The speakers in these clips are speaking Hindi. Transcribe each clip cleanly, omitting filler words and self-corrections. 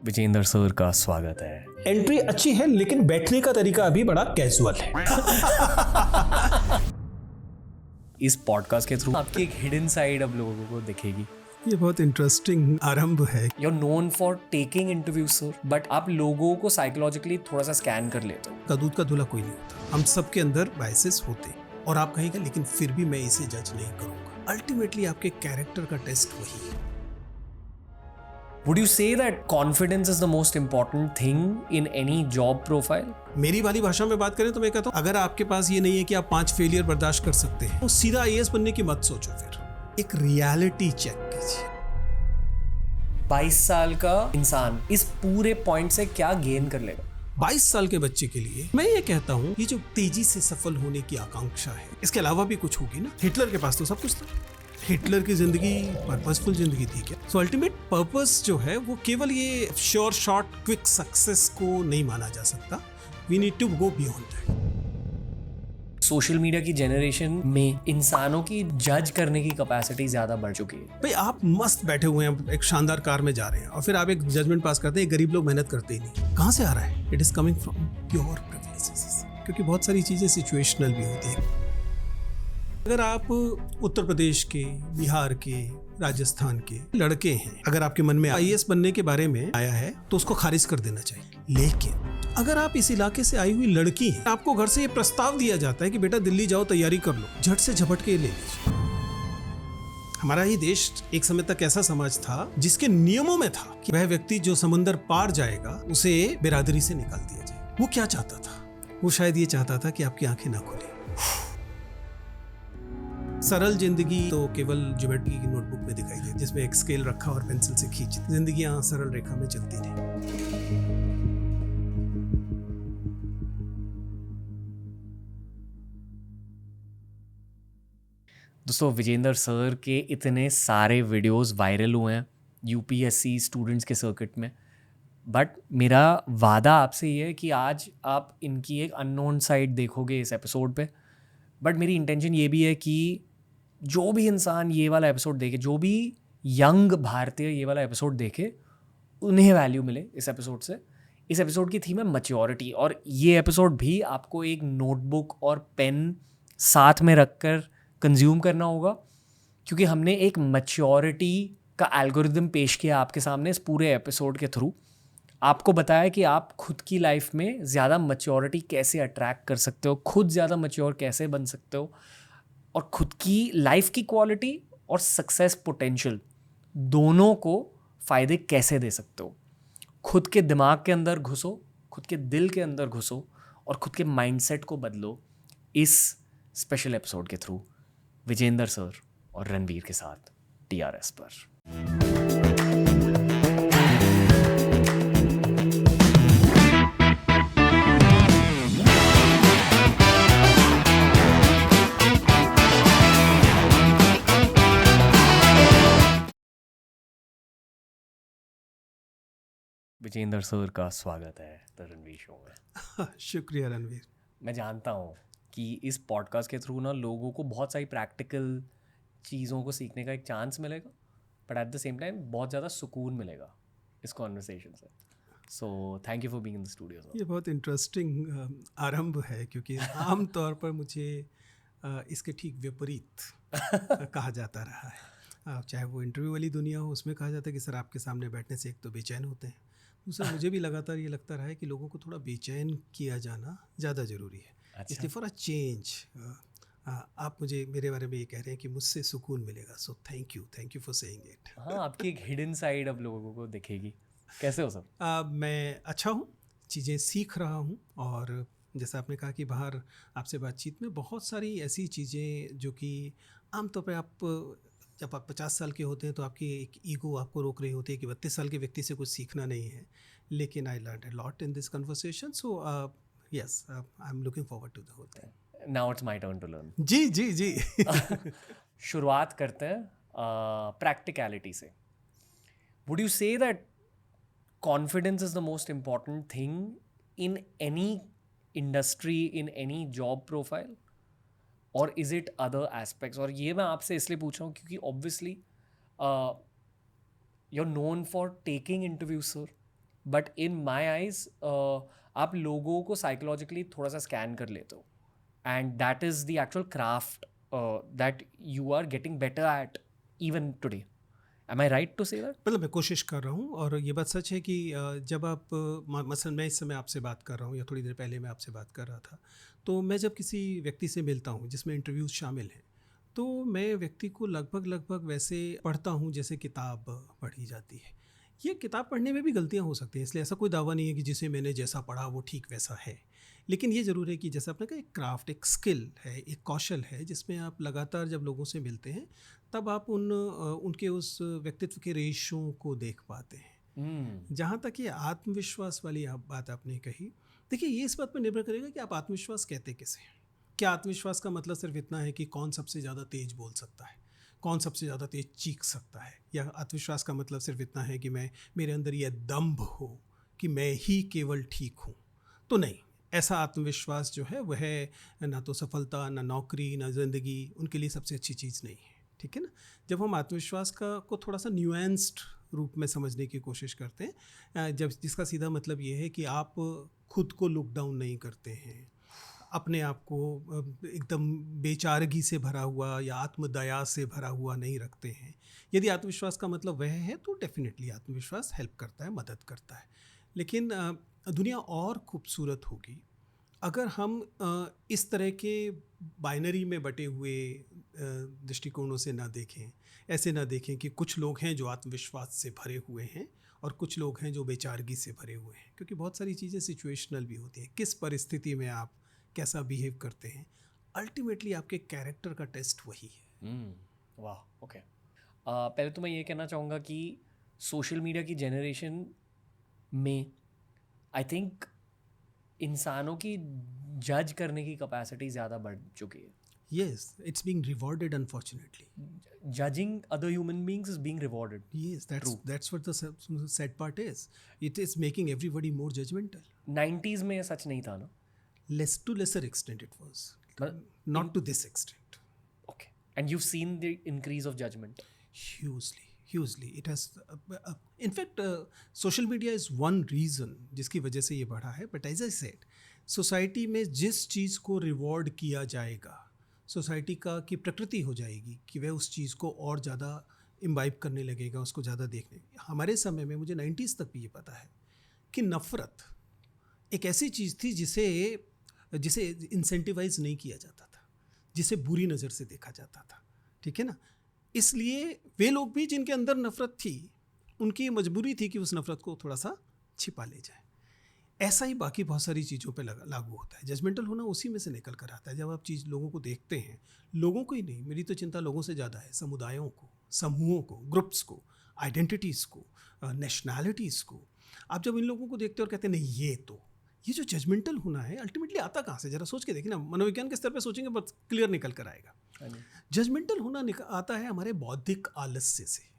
विजेंद्र सर का स्वागत है। एंट्री अच्छी है लेकिन बैठने का तरीका अभी बड़ा कैजुअल है। इस पॉडकास्ट के थ्रू आपकी एक हिडन साइड अब लोगों को दिखेगी। ये बहुत इंटरेस्टिंग आरंभ है। You are known for taking interview sir, but आप लोगों को साइकोलॉजिकली थोड़ा सा स्कैन कर लेते हो। का दूध का धुला कोई नहीं होता, हम सबके अंदर बायसेस होते हैं और आप कहेंगे लेकिन फिर भी मैं इसे जज नहीं करूंगा। अल्टीमेटली आपके कैरेक्टर का टेस्ट वही है। Would you say that confidence is the most important thing in any job profile? मेरी वाली भाषा में बात करें तो मैं कहता हूँ अगर आपके पास ये नहीं है कि आप 5 फेलियर बर्दाश्त कर सकते हैं तो सीधा आईएएस बनने की मत सोचो। फिर एक रियलिटी चेक कीजिए। 22 साल का इंसान इस पूरे पॉइंट से क्या गेन कर लेगा? 22 साल के बच्चे के लिए मैं ये कहता हूँ ये जो तेजी से सफल होने की आकांक्षा है, इसके अलावा भी कुछ होगी ना। हिटलर के पास तो सब कुछ था। हिटलर की जिंदगी पर्पसफुल जिंदगी थी क्या? सो अल्टीमेट पर्पस जो है वो केवल ये श्योर शॉर्ट क्विक सक्सेस को नहीं माना जा सकता। We need to go beyond that. Social media की जनरेशन में इंसानों की जज करने की कैपेसिटी ज्यादा बढ़ चुकी है। भाई आप मस्त बैठे हुए हैं, एक शानदार कार में जा रहे हैं और फिर आप एक जजमेंट पास करते हैं गरीब लोग मेहनत करते ही नहीं। कहाँ से आ रहा है? It is coming from your privileges, क्योंकि बहुत सारी चीजें सिचुएशनल भी होती है। अगर आप उत्तर प्रदेश के, बिहार के, राजस्थान के लड़के हैं, अगर आपके मन में आईएएस बनने के बारे में आया है तो उसको खारिज कर देना चाहिए। लेकिन अगर आप इस इलाके से आई हुई लड़की हैं, आपको घर से ये प्रस्ताव दिया जाता है कि बेटा दिल्ली जाओ, तैयारी कर लो, झट से झपट के ले लीजिए। हमारा ही देश एक समय तक ऐसा समाज था जिसके नियमों में था कि वह व्यक्ति जो समुंदर पार जाएगा उसे बिरादरी से निकाल दिया जाए। वो क्या चाहता था? वो शायद ये चाहता था कि आपकी आंखें ना खुले। सरल जिंदगी तो केवल ज्योमेट्री की नोटबुक में दिखाई दे, जिसमें एक स्केल रखा और पेंसिल से खींच। जिंदगी यहाँ सरल रेखा में चलती रही। दोस्तों, विजेंद्र सर के इतने सारे वीडियोस वायरल हुए हैं यूपीएससी स्टूडेंट्स के सर्किट में, बट मेरा वादा आपसे ये है कि आज आप इनकी एक अननोन साइड देखोगे इस एपिसोड पे। बट मेरी इंटेंशन ये भी है कि जो भी इंसान ये वाला एपिसोड देखे, जो भी यंग भारतीय ये वाला एपिसोड देखे, उन्हें वैल्यू मिले इस एपिसोड से। इस एपिसोड की थीम है मैच्योरिटी, और ये एपिसोड भी आपको एक नोटबुक और पेन साथ में रखकर कंज्यूम करना होगा, क्योंकि हमने एक मैच्योरिटी का एल्गोरिदम पेश किया आपके सामने इस पूरे एपिसोड के थ्रू। आपको बताया कि आप खुद की लाइफ में ज़्यादा मैच्योरिटी कैसे अट्रैक्ट कर सकते हो, खुद ज़्यादा मैच्योर कैसे बन सकते हो, और खुद की लाइफ की क्वालिटी और सक्सेस पोटेंशियल दोनों को फ़ायदे कैसे दे सकते हो। खुद के दिमाग के अंदर घुसो, खुद के दिल के अंदर घुसो और खुद के माइंडसेट को बदलो इस स्पेशल एपिसोड के थ्रू विजेंद्र सर और रणवीर के साथ टीआरएस पर। विजेंद्र सर का स्वागत है द रणवीर शो में। शुक्रिया रणवीर। मैं जानता हूँ कि इस पॉडकास्ट के थ्रू ना लोगों को बहुत सारी प्रैक्टिकल चीज़ों को सीखने का एक चांस मिलेगा, but at the same time बहुत ज़्यादा सुकून मिलेगा इस कॉन्वर्सेशन से। So thank you for being in the studio sir. ये बहुत इंटरेस्टिंग आरंभ है, क्योंकि आम तौर पर मुझे इसके ठीक विपरीत कहा जाता रहा है। चाहे वो इंटरव्यू वाली दुनिया हो, उसमें कहा जाता है कि सर आपके सामने बैठने से एक तो बेचैन होते हैं, दूसरा मुझे भी लगातार ये लगता रहा है कि लोगों को थोड़ा बेचैन किया जाना ज़्यादा ज़रूरी है। अच्छा। इसलिए फॉर अ चेंज आप मुझे मेरे बारे में ये कह रहे हैं कि मुझसे सुकून मिलेगा। So thank you for saying it. हाँ, आपकी एक हिडन साइड अब लोगों को दिखेगी। कैसे हो सर? मैं अच्छा हूँ, चीज़ें सीख रहा हूँ, और जैसा आपने कहा कि बाहर आपसे बातचीत में बहुत सारी ऐसी चीज़ें जो कि आमतौर पर आप जब आप 50 साल के होते हैं तो आपकी एक ईगो आपको रोक रही होती है कि 32 साल के व्यक्ति से कुछ सीखना नहीं है। लेकिन I learn a lot in this conversation, so yes I am looking forward to the whole thing. Now it's my turn to learn. जी शुरुआत करते हैं प्रैक्टिकलिटी से। Would you say that confidence is the most important thing in any industry, in any job profile, और इज इट अदर एस्पेक्ट्स? और ये मैं आपसे इसलिए पूछ रहा हूँ क्योंकि obviously you are known for taking interview sir, but in my eyes आप लोगों को साइकोलॉजिकली थोड़ा सा स्कैन कर लेते हो, and that is the actual craft that you are getting better at even today. Am I right to say that? मतलब मैं कोशिश कर रहा हूँ, और ये बात सच है कि जब आप मसलन मैं इस समय आपसे बात कर रहा हूँ या थोड़ी देर पहले मैं आपसे बात कर रहा था, तो मैं जब किसी व्यक्ति से मिलता हूँ जिसमें इंटरव्यूज़ शामिल हैं, तो मैं व्यक्ति को लगभग वैसे पढ़ता हूँ जैसे किताब पढ़ी जाती है. ये किताब पढ़ने में भी गलतियाँ हो सकती हैं, इसलिए ऐसा कोई दावा नहीं है कि जिसे मैंने जैसा पढ़ा वो ठीक वैसा है. लेकिन ये ज़रूर है कि जैसा आपने कहा, एक क्राफ्ट, एक स्किल है, एक कौशल है, जिसमें आप लगातार जब लोगों से मिलते हैं तब आप उनके उस व्यक्तित्व के रेशों को देख पाते हैं. जहाँ तक ये आत्मविश्वास वाली आप बात आपने कही, देखिए ये इस बात पर निर्भर करेगा कि आप आत्मविश्वास कहते किसे हैं. क्या आत्मविश्वास का मतलब सिर्फ इतना है कि कौन सबसे ज़्यादा तेज बोल सकता है, कौन सबसे ज़्यादा तेज चीख सकता है, या आत्मविश्वास का मतलब सिर्फ इतना है कि मेरे अंदर यह दम्भ हो कि मैं ही केवल ठीक हूँ? तो नहीं, ऐसा आत्मविश्वास जो है वह ना तो सफलता, ना नौकरी, ना ज़िंदगी उनके लिए सबसे अच्छी चीज़ नहीं है. ठीक है ना. जब हम आत्मविश्वास को थोड़ा सा न्यूएंस्ड रूप में समझने की कोशिश करते हैं, जब जिसका सीधा मतलब ये है कि आप खुद को लुक डाउन नहीं करते हैं, अपने आप को एकदम बेचारगी से भरा हुआ या आत्मदया से भरा हुआ नहीं रखते हैं. यदि आत्मविश्वास का मतलब वह है तो डेफिनेटली आत्मविश्वास हेल्प करता है, मदद करता है. लेकिन दुनिया और खूबसूरत होगी अगर हम इस तरह के बाइनरी में बटे हुए दृष्टिकोणों से ना देखें. ऐसे ना देखें कि कुछ लोग हैं जो आत्मविश्वास से भरे हुए हैं और कुछ लोग हैं जो बेचारगी से भरे हुए हैं, क्योंकि बहुत सारी चीज़ें सिचुएशनल भी होती हैं. किस परिस्थिति में आप कैसा बिहेव करते हैं, अल्टीमेटली आपके कैरेक्टर का टेस्ट वही है. वाह, ओके. पहले तो मैं ये कहना चाहूँगा कि सोशल मीडिया की जनरेशन में आई थिंक इंसानों की जज करने की कैपेसिटी ज़्यादा बढ़ चुकी है. Yes, it's being rewarded, unfortunately. Judging other human beings is being rewarded. Yes, True. that's what the sad part is. It is making everybody more judgmental. 90s में ये सच नहीं था ना? To lesser extent it was. But Not to this extent. Okay. And you've seen the increase of judgment? Hugely. It has, in fact, social media is one reason जिसकी वजह से ये बढ़ा है. But as I said, society में जिस चीज़ को रिवॉर्ड किया जाएगा, सोसाइटी की प्रकृति हो जाएगी कि वह उस चीज़ को और ज़्यादा इम्बाइब करने लगेगा, उसको ज़्यादा देखने. हमारे समय में, मुझे 90s तक भी ये पता है कि नफ़रत एक ऐसी चीज़ थी जिसे इंसेंटिवाइज नहीं किया जाता था, जिसे बुरी नज़र से देखा जाता था. ठीक है ना. इसलिए वे लोग भी जिनके अंदर नफ़रत थी, उनकी मजबूरी थी कि उस नफ़रत को थोड़ा सा छिपा ले जाए. ऐसा ही बाकी बहुत सारी चीज़ों पे लागू होता है. जजमेंटल होना उसी में से निकल कर आता है. जब आप लोगों को देखते हैं, लोगों को ही नहीं, मेरी तो चिंता लोगों से ज़्यादा है, समुदायों को, समूहों को, ग्रुप्स को, आइडेंटिटीज़ को, नेशनैलिटीज़ को. आप जब इन लोगों को देखते हो और कहते हैं नहीं, ये जो जजमेंटल होना है अल्टीमेटली आता कहाँ से? ज़रा सोच के देखिए ना, मनोविज्ञान के स्तर पर सोचेंगे बहुत क्लियर निकल कर आएगा. जजमेंटल होना आता है हमारे बौद्धिक आलस्य से.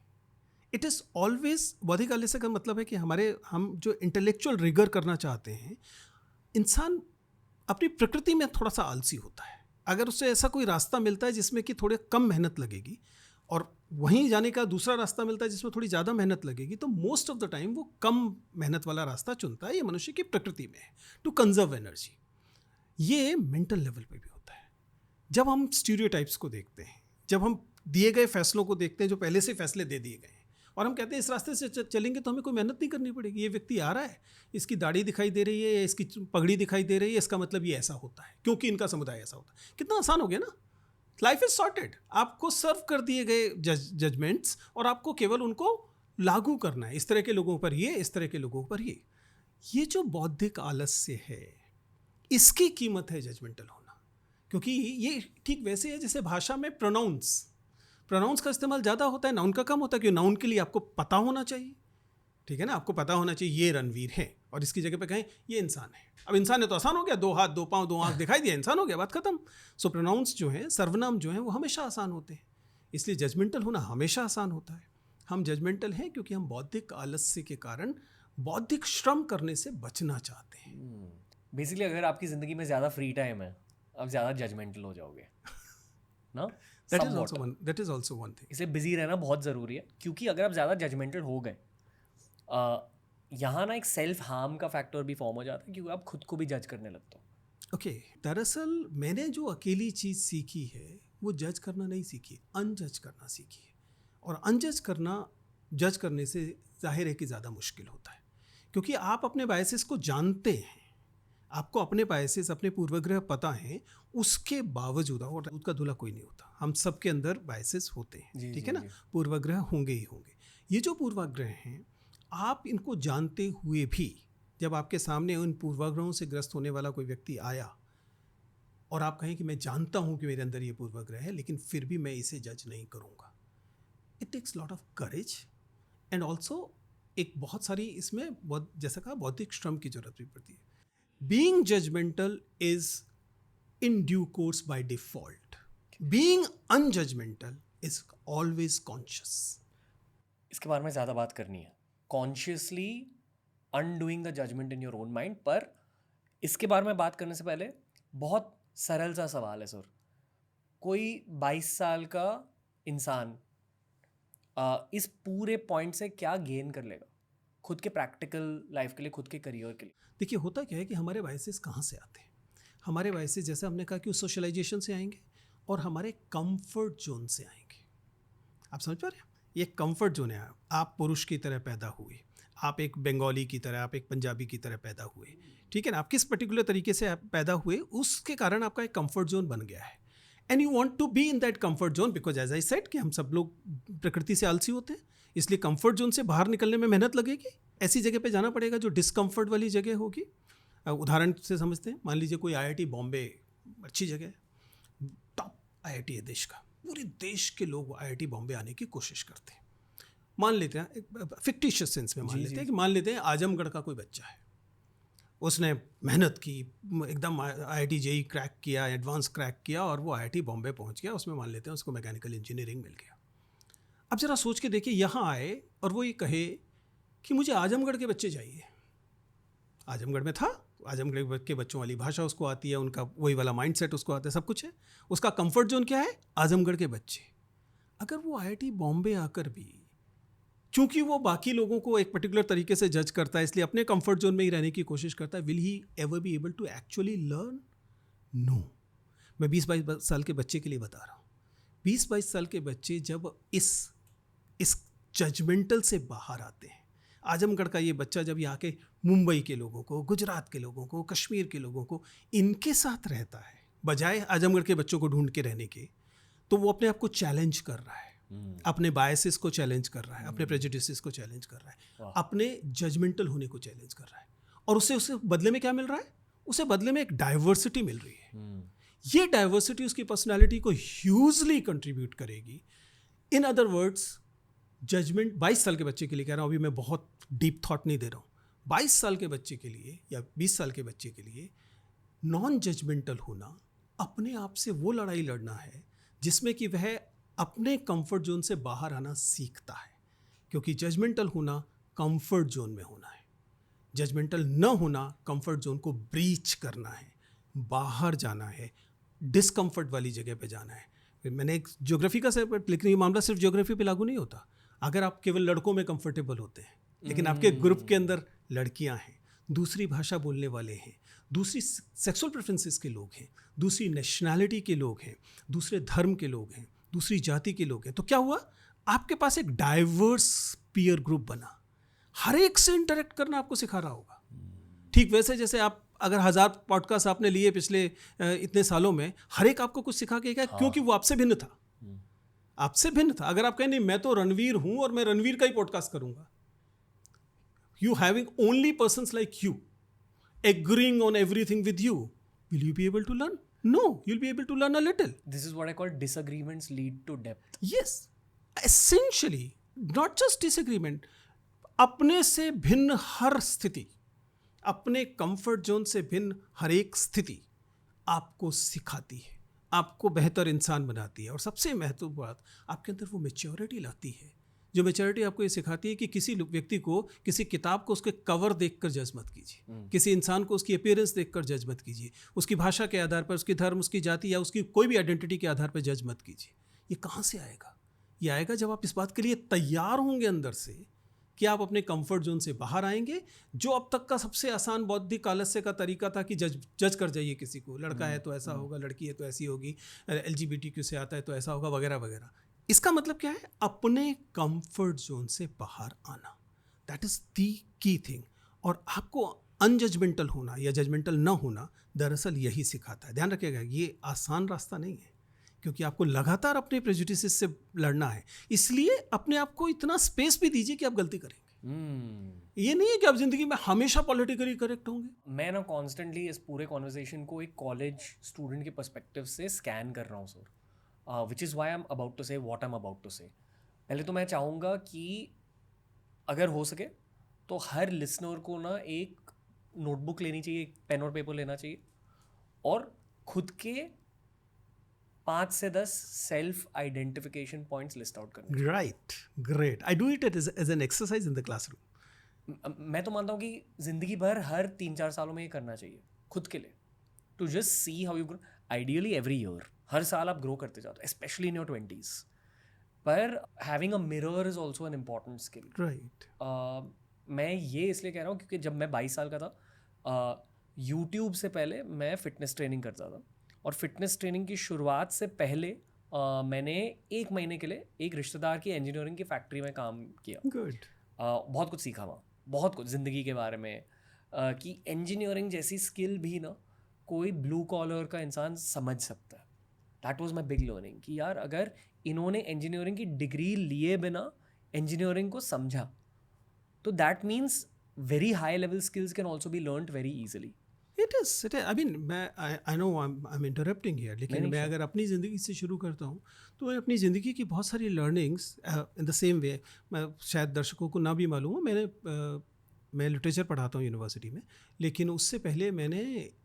इट इज़ ऑलवेज, बौद्धिक आलस्य का मतलब है कि हम जो इंटेलेक्चुअल रिगर करना चाहते हैं, इंसान अपनी प्रकृति में थोड़ा सा आलसी होता है. अगर उससे ऐसा कोई रास्ता मिलता है जिसमें कि थोड़े कम मेहनत लगेगी, और वहीं जाने का दूसरा रास्ता मिलता है जिसमें थोड़ी ज़्यादा मेहनत लगेगी, तो मोस्ट ऑफ द टाइम वो कम मेहनत वाला रास्ता चुनता है. ये मनुष्य की प्रकृति में है, टू कंजर्व एनर्जी. ये मेंटल लेवल पे भी होता है. जब हम स्टीरियोटाइप्स को देखते हैं, जब हम दिए गए फैसलों को देखते हैं जो पहले से फैसले दे दिए गए हैं, और हम कहते हैं इस रास्ते से चलेंगे तो हमें कोई मेहनत नहीं करनी पड़ेगी. ये व्यक्ति आ रहा है, इसकी दाढ़ी दिखाई दे रही है, इसकी पगड़ी दिखाई दे रही है, इसका मतलब ये ऐसा होता है क्योंकि इनका समुदाय ऐसा होता है. कितना आसान हो गया ना. Life is sorted. आपको सर्व कर दिए गए जजमेंट्स, और आपको केवल उनको लागू करना है. इस तरह के लोगों पर ये, इस तरह के लोगों पर ये. ये जो बौद्धिक आलस्य है, इसकी कीमत है जजमेंटल होना. क्योंकि ये ठीक वैसे है जैसे भाषा में प्रोनाउंस का इस्तेमाल ज़्यादा होता है, नाउन का कम होता है. क्योंकि नाउन के लिए आपको पता होना चाहिए. ठीक है ना. आपको पता होना चाहिए ये रणवीर है, और इसकी जगह पे कहें ये इंसान है. अब इंसान है तो आसान हो गया, 2 हाथ 2 पाँव 2 आँख दिखाई दिया, इंसान हो गया, बात खत्म. सो प्रोनाउंस जो हैं, सर्वनाम जो हैं, वो हमेशा आसान होते हैं. इसलिए जजमेंटल होना हमेशा आसान होता है. हम जजमेंटल हैं क्योंकि हम बौद्धिक आलस्य के कारण बौद्धिक श्रम करने से बचना चाहते हैं. बेसिकली अगर आपकी ज़िंदगी में ज़्यादा फ्री टाइम है, आप ज़्यादा जजमेंटल हो जाओगे ना. That is also one thing. इसे बिजी रहना बहुत ज़रूरी है, क्योंकि अगर आप ज़्यादा जजमेंटल हो गए, यहाँ ना एक सेल्फ हार्म का फैक्टर भी फॉर्म हो जाता है क्योंकि आप खुद को भी जज करने लगते हो। ओके दरअसल मैंने जो अकेली चीज़ सीखी है वो जज करना नहीं सीखी, अनजज करना सीखी है। और अनजज करना जज करने से जाहिर है कि ज़्यादा मुश्किल होता है, क्योंकि आप अपने बायसेस को जानते हैं, आपको अपने बायसेस, अपने पूर्वग्रह पता हैं, उसके बावजूद, और उसका दूल्हा कोई नहीं होता, हम सबके अंदर बायसेस होते हैं, ठीक है ना, पूर्वग्रह होंगे ही होंगे। ये जो पूर्वाग्रह हैं, आप इनको जानते हुए भी जब आपके सामने उन पूर्वाग्रहों से ग्रस्त होने वाला कोई व्यक्ति आया और आप कहें कि मैं जानता हूं कि मेरे अंदर ये पूर्वाग्रह है लेकिन फिर भी मैं इसे जज नहीं करूंगा, it takes lot of courage and also एक बहुत सारी इसमें बहुत, जैसा कहा, बौद्धिक श्रम की जरूरत भी पड़ती है। Being judgmental is in due course by default, being unjudgmental is always conscious. इसके बारे में ज़्यादा बात करनी है, consciously undoing the judgement in your own mind. पर इसके बारे में बात करने से पहले बहुत सरल सा सवाल है सर। कोई 22 साल का इंसान इस पूरे पॉइंट से क्या गेन कर लेगा खुद के प्रैक्टिकल लाइफ के लिए, खुद के करियर के लिए? देखिए होता क्या है कि हमारे बायसेस कहाँ से आते हैं? हमारे बायसेस, जैसे हमने कहा, कि उस सोशलाइजेशन से आएंगे और हमारे कंफर्ट जोन से आएंगे। आप समझ पा रहे हैं? ये कंफर्ट जोन है। आप पुरुष की तरह पैदा हुए, आप एक बंगाली की तरह, आप एक पंजाबी की तरह पैदा हुए, ठीक है ना, आप किस पर्टिकुलर तरीके से आप पैदा हुए, उसके कारण आपका एक कंफर्ट जोन बन गया है। And you want to be in that comfort zone because as I said कि हम सब लोग प्रकृति से आलसी होते हैं, इसलिए कंफर्ट जोन से बाहर निकलने में मेहनत लगेगी। ऐसी जगह पे जाना पड़ेगा जो डिस्कम्फर्ट वाली जगह होगी। उदाहरण से समझते हैं, मान लीजिए कोई IIT बॉम्बे अच्छी जगह है, टॉप IIT है देश का, पूरे देश के लोग IIT बॉम्बे आने की कोशिश करते हैं। मान लेते हैं, फिक्टिशियस सेंस में मान लेते हैं कि मान लेते हैं आजमगढ़ का कोई बच्चा है, उसने मेहनत की, एकदम IIT JEE क्रैक किया, एडवांस क्रैक किया और वो IIT बॉम्बे पहुंच गया, उसमें मान लेते हैं उसको मैकेनिकल इंजीनियरिंग मिल गया। अब ज़रा सोच के देखिए, यहाँ आए और वो ये कहे कि मुझे आजमगढ़ के बच्चे चाहिए। आजमगढ़ में था, आजमगढ़ के बच्चों वाली भाषा उसको आती है, उनका वही वाला माइंडसेट उसको आता है, सब कुछ है, उसका कंफर्ट जोन क्या है? आजमगढ़ के बच्चे। अगर वो IIT बॉम्बे आकर भी, चूंकि वो बाकी लोगों को एक पर्टिकुलर तरीके से जज करता है, इसलिए अपने कंफर्ट जोन में ही रहने की कोशिश करता है, will he ever be able to actually learn? No. मैं 20-22 साल के बच्चे के लिए बता रहा हूँ। 20-22 साल के बच्चे जब इस जजमेंटल से बाहर आते हैं, आजमगढ़ का ये बच्चा जब यहाँ के मुंबई के लोगों को, गुजरात के लोगों को, कश्मीर के लोगों को, इनके साथ रहता है, बजाय आजमगढ़ के बच्चों को ढूंढ के रहने के, तो वो अपने आप को चैलेंज कर रहा है, अपने बायसेस को चैलेंज कर रहा है, अपने प्रेजुडिसेस को चैलेंज कर रहा है, अपने जजमेंटल होने को चैलेंज कर रहा है। और उसे बदले में क्या मिल रहा है? उसे बदले में एक डाइवर्सिटी मिल रही है। ये डाइवर्सिटी उसकी पर्सनालिटी को ह्यूजली कंट्रीब्यूट करेगी। इन अदर वर्ड्स, जजमेंट 22 साल के बच्चे के लिए कह रहा हूँ, अभी मैं बहुत डीप थॉट नहीं दे रहा हूँ, 22 साल के बच्चे के लिए या 20 साल के बच्चे के लिए नॉन जजमेंटल होना, अपने आप से वो लड़ाई लड़ना है जिसमें कि वह अपने कंफर्ट जोन से बाहर आना सीखता है। क्योंकि जजमेंटल होना कंफर्ट जोन में होना है, जजमेंटल न होना कंफर्ट जोन को ब्रीच करना है, बाहर जाना है, डिस्कम्फर्ट वाली जगह पे जाना है। मैंने एक ज्योग्राफी का से, लेकिन ये मामला सिर्फ ज्योग्राफी पे लागू नहीं होता। अगर आप केवल लड़कों में कंफर्टेबल होते हैं, लेकिन आपके ग्रुप के अंदर लड़कियां हैं, दूसरी भाषा बोलने वाले हैं, दूसरी सेक्सुअल प्रेफरेंसेस के लोग हैं, दूसरी नेशनैलिटी के लोग हैं, दूसरे धर्म के लोग हैं, दूसरी जाति के लोग हैं, तो क्या हुआ? आपके पास एक डाइवर्स पीयर ग्रुप बना, हर एक से इंटरेक्ट करना आपको सिखा रहा होगा। ठीक वैसे जैसे आप अगर 1000 पॉडकास्ट आपने लिए पिछले इतने सालों में, हर एक आपको कुछ सिखा के गया, क्योंकि वो आपसे भिन्न था, आपसे भिन्न था। अगर आप कहें नहीं मैं तो रणवीर हूं और मैं रणवीर का ही पॉडकास्ट करूंगा, you having only persons like you agreeing on everything with you, will you be able to learn? No, you'll be able to learn a little. This is what I call disagreements lead to depth. Yes, essentially not just disagreement, अपने से भिन्न हर स्थिति, अपने कंफर्ट जोन से भिन्न हर एक स्थिति आपको सिखाती है, आपको बेहतर इंसान बनाती है, और सबसे महत्वपूर्ण बात, आपके अंदर वो मैच्योरिटी लाती है, जो मैच्योरिटी आपको ये सिखाती है कि किसी व्यक्ति को, किसी किताब को उसके कवर देखकर जज मत कीजिए, किसी इंसान को उसकी अपीयरेंस देखकर जज मत कीजिए, उसकी भाषा के आधार पर, उसकी धर्म, उसकी जाति या उसकी कोई भी आइडेंटिटी के आधार पर जज मत कीजिए। ये कहाँ से आएगा? ये आएगा जब आप इस बात के लिए तैयार होंगे अंदर से कि आप अपने कंफर्ट जोन से बाहर आएंगे। जो अब तक का सबसे आसान बौद्धिक आलस्य का तरीका था कि जज कर जाइए किसी को, लड़का है तो ऐसा होगा, लड़की है तो ऐसी होगी, LGBTQ से आता है तो ऐसा होगा, वगैरह वगैरह। इसका मतलब क्या है? अपने कंफर्ट जोन से बाहर आना, that is the key thing. और आपको अनजजमेंटल होना या जजमेंटल न होना दरअसल यही सिखाता है। ध्यान रखिएगा, ये आसान रास्ता नहीं है, क्योंकि आपको लगातार अपने प्रेजुडिसेस से लड़ना है। इसलिए अपने आप को इतना स्पेस भी दीजिए कि आप गलती करेंगे। ये नहीं है कि आप जिंदगी में हमेशा पॉलिटिकली करेक्ट होंगे। मैं ना कॉन्स्टेंटली इस पूरे कॉन्वर्जेशन को एक कॉलेज स्टूडेंट के पर्सपेक्टिव से स्कैन कर रहा हूँ sir, which is why I am about to say what I am about to say. पहले तो मैं चाहूँगा कि अगर हो सके तो हर लिसनर को ना एक नोटबुक लेनी चाहिए, एक पेन और पेपर लेना चाहिए, और खुद के 5 से 10 self identification points list out करने। Right, great. I do it as an exercise in the classroom. मैं तो मानता हूँ कि जिंदगी भर हर 3-4 सालों में ये करना चाहिए खुद के लिए, to just see how you grow. Ideally every year, हर साल आप ग्रो करते जाते हो, स्पेशली इन योर 20s। पर having a mirror is also an important skill. Right. मैं ये इसलिए कह रहा हूँ क्योंकि जब मैं 22 साल का था, यूट्यूब से पहले मैं फ़िटनेस ट्रेनिंग करता था, और फिटनेस ट्रेनिंग की शुरुआत से पहले मैंने 1 महीने के लिए एक रिश्तेदार की इंजीनियरिंग की फैक्ट्री में काम किया। गुड। बहुत कुछ सीखा वहाँ, बहुत कुछ ज़िंदगी के बारे में, कि इंजीनियरिंग जैसी स्किल भी ना कोई ब्लू कॉलर का इंसान समझ सकता है। That was my big learning कि यार अगर इन्होंने इंजीनियरिंग की डिग्री लिए बिना इंजीनियरिंग को समझा, तो that means very high level skills can also be learned very easily. It is. I mean, मैं I know I am interrupting here, लेकिन मैं अगर अपनी ज़िंदगी से शुरू करता हूँ तो मैं अपनी ज़िंदगी की बहुत सारी लर्निंग्स इन द सेम वे, मैं शायद दर्शकों को ना भी मालूम हो, मैं लिटरेचर पढ़ाता हूँ यूनिवर्सिटी में, लेकिन उससे पहले मैंने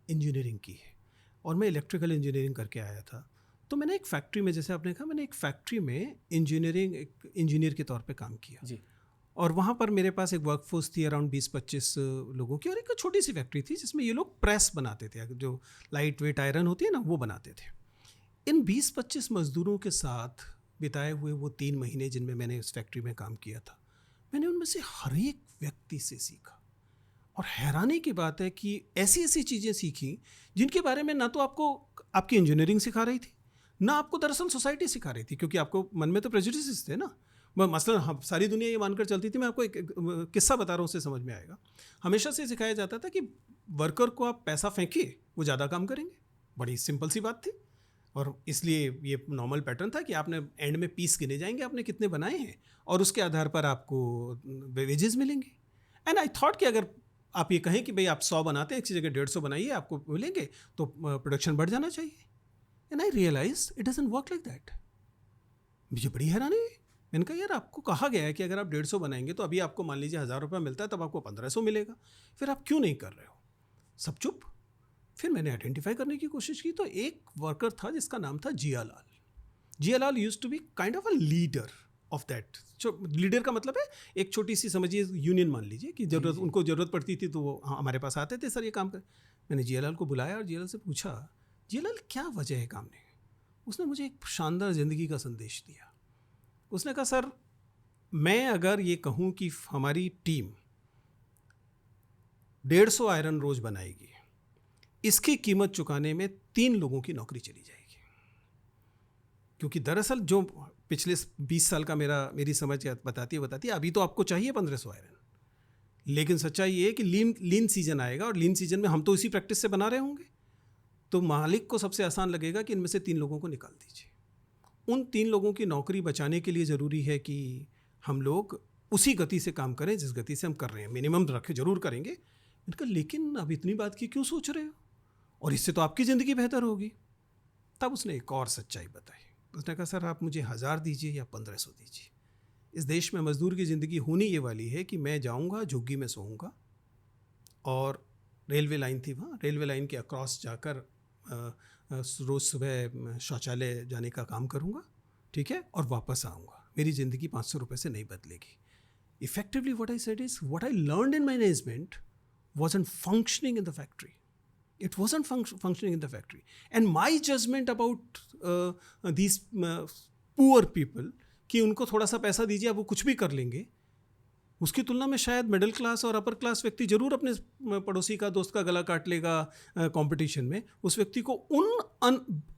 इंजीनियरिंग की है और मैं इलेक्ट्रिकल इंजीनियरिंग करके आया था। तो मैंने एक फैक्ट्री में, जैसे आपने कहा, मैंने एक फैक्ट्री में एक इंजीनियर के तौर पे काम किया जी। और वहाँ पर मेरे पास एक वर्कफोर्स थी अराउंड 20-25 लोगों की, और एक छोटी सी फैक्ट्री थी जिसमें ये लोग प्रेस बनाते थे, जो लाइट वेट आयरन होती है ना, वो बनाते थे। इन 20-25 मज़दूरों के साथ बिताए हुए वो 3 महीने जिनमें मैंने उस फैक्ट्री में काम किया था, मैंने उनमें से हर एक व्यक्ति से सीखा। और हैरानी की बात है कि ऐसी ऐसी चीज़ें सीखी जिनके बारे में ना तो आपको आपकी इंजीनियरिंग सिखा रही थी, ना आपको दरअसल सोसाइटी सिखा रही थी, क्योंकि आपको मन में तो प्रेजुडिसेस थे ना। मसलन हम सारी दुनिया ये मानकर चलती थी, मैं आपको एक किस्सा बता रहा हूँ, उससे समझ में आएगा। हमेशा से सिखाया जाता था कि वर्कर को आप पैसा फेंकिए, वो ज़्यादा काम करेंगे। बड़ी सिंपल सी बात थी, और इसलिए ये नॉर्मल पैटर्न था कि आपने एंड में पीस गिने जाएंगे आपने कितने बनाए हैं, और उसके आधार पर आपको वेजेस मिलेंगे। एंड आई थॉट कि अगर आप ये कहें कि भाई आप 100 बनाते हैं, एक जगह 150 बनाइए, आपको मिलेंगे, तो प्रोडक्शन बढ़ जाना चाहिए। And I realise it doesn't work like that. मुझे बड़ी हैरानी है। मैंने कहा यार, आपको कहा गया है कि अगर आप 150 बनाएंगे तो अभी आपको मान लीजिए 1000 रुपये मिलता है, तब आपको 1500 मिलेगा, फिर आप क्यों नहीं कर रहे हो? सब चुप। फिर मैंने आइडेंटिफाई करने की कोशिश की, तो एक वर्कर था जिसका नाम था Jialal. Jialal used to be kind of a leader of that. Leader का मतलब है एक छोटी सी, समझिए, यूनियन मान लीजिए कि जरूरत, उनको ज़रूरत पड़ती थी तो वो हमारे पास आते थे, सर ये काम कर। मैंने जियालाल को बुलाया और जियालाल से पूछा, जियालाल क्या वजह है काम नहीं? उसने मुझे एक शानदार ज़िंदगी का संदेश दिया। उसने कहा, सर मैं अगर ये कहूँ कि हमारी टीम 150 आयरन रोज बनाएगी, इसकी कीमत चुकाने में 3 लोगों की नौकरी चली जाएगी। क्योंकि दरअसल जो पिछले 20 साल का मेरी समझ बताती है, अभी तो आपको चाहिए 1500 आयरन, लेकिन सच्चाई ये है कि लीन सीजन आएगा, और लीन सीजन में हम तो इसी प्रैक्टिस से बना रहे होंगे, तो मालिक को सबसे आसान लगेगा कि इनमें से 3 लोगों को निकाल दीजिए। उन 3 लोगों की नौकरी बचाने के लिए ज़रूरी है कि हम लोग उसी गति से काम करें जिस गति से हम कर रहे हैं, मिनिमम रखे जरूर करेंगे। मैंने कहा, लेकिन अब इतनी बात की क्यों सोच रहे हो, और इससे तो आपकी ज़िंदगी बेहतर होगी। तब उसने एक और सच्चाई बताई। उसने कहा, सर आप मुझे 1000 दीजिए या 1500 दीजिए, इस देश में मज़दूर की ज़िंदगी होनी ये वाली है कि मैं जाऊँगा, झुग्गी में सोऊंगा, और रेलवे लाइन थी वहाँ, रेलवे लाइन के अक्रॉस जाकर रोज़ सुबह शौचालय जाने का काम करूँगा, ठीक है, और वापस आऊँगा। मेरी ज़िंदगी 500 रुपये से नहीं बदलेगी। Effectively what I said is, what I learned in management wasn't functioning in the factory. It wasn't functioning in the factory. And my judgment about these poor people, कि उनको थोड़ा सा पैसा दीजिए, अब वो कुछ भी कर लेंगे, उसकी तुलना में शायद मिडिल क्लास और अपर क्लास व्यक्ति जरूर अपने पड़ोसी का, दोस्त का गला काट लेगा कंपटीशन में। उस व्यक्ति को उन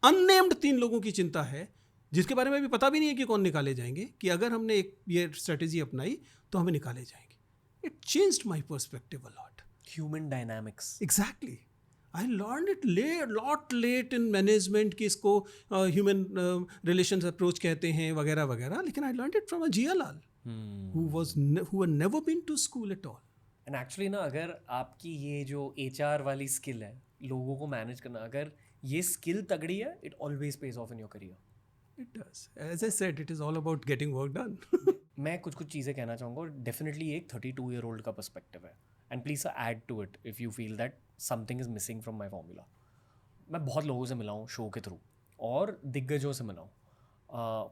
अननेम्ड 3 लोगों की चिंता है जिसके बारे में भी पता भी नहीं है कि कौन निकाले जाएंगे, कि अगर हमने एक ये स्ट्रेटेजी अपनाई तो हमें निकाले जाएंगे। It changed my perspective a lot. Human dynamics. Exactly. I learn it lot late in management कि इसको ह्यूमन रिलेशंस अप्रोच कहते हैं वगैरह वगैरह, लेकिन I learn it from a Jialal who had never been to school at all. And actually ना, अगर आपकी ये जो HR वाली स्किल है, लोगों को मैनेज करना, अगर ये स्किल तगड़ी है, it always page of in your career. It does. As I said, it is all about getting work done. मैं कुछ चीज़ें कहना चाहूँगा, और डेफिनेटली एक 32-year-old का पर्सपेक्टिव है, and please add to it if you feel that something is missing from my formula. मैं बहुत लोगों से मिला हूँ शो के थ्रू, और दिग्गजों से मिला हूँ.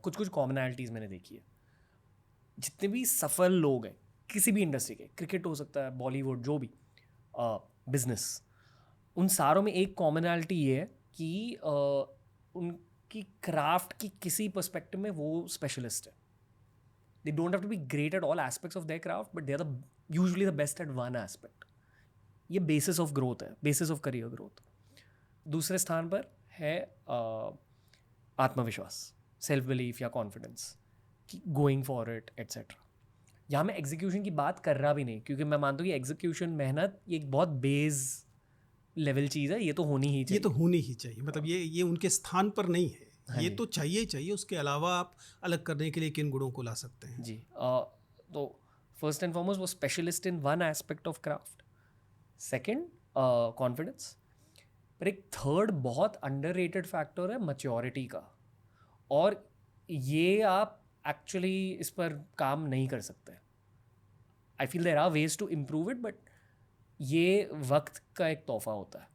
कुछ कॉमनैलिटीज़ मैंने देखी है. जितने भी सफल लोग हैं किसी भी इंडस्ट्री के, क्रिकेट हो सकता है, बॉलीवुड, जो भी बिजनेस, उन सारों में एक कॉमनैलिटी ये है कि उनकी क्राफ्ट की किसी पर्सपेक्टिव में वो स्पेशलिस्ट है. They don't have to be great at all aspects of their craft, but they are usually the best at one aspect. ये बेसिस ऑफ ग्रोथ है, बेसिस ऑफ करियर ग्रोथ. दूसरे स्थान पर है आत्मविश्वास, सेल्फ बिलीफ या confidence, going for it etcetera. यहाँ मैं एग्जीक्यूशन की बात कर रहा भी नहीं, क्योंकि मैं मानता हूँ कि एग्जीक्यूशन, मेहनत, ये एक बहुत बेस लेवल चीज़ है, ये तो होनी ही चाहिए. ये तो होनी ही चाहिए, मतलब ये उनके स्थान पर नहीं है. हाँ, ये तो चाहिए चाहिए. उसके अलावा आप अलग करने के लिए किन गुणों को ला सकते हैं? जी. तो फर्स्ट एंड फॉरमोस्ट वो specialist in one aspect of craft. Second, confidence. पर एक थर्ड बहुत अंडररेटेड फैक्टर है मैच्योरिटी का, और ये आप एक्चुअली इस पर काम नहीं कर सकते. I feel there are ways to improve it, but ये वक्त का एक तोहफा होता है,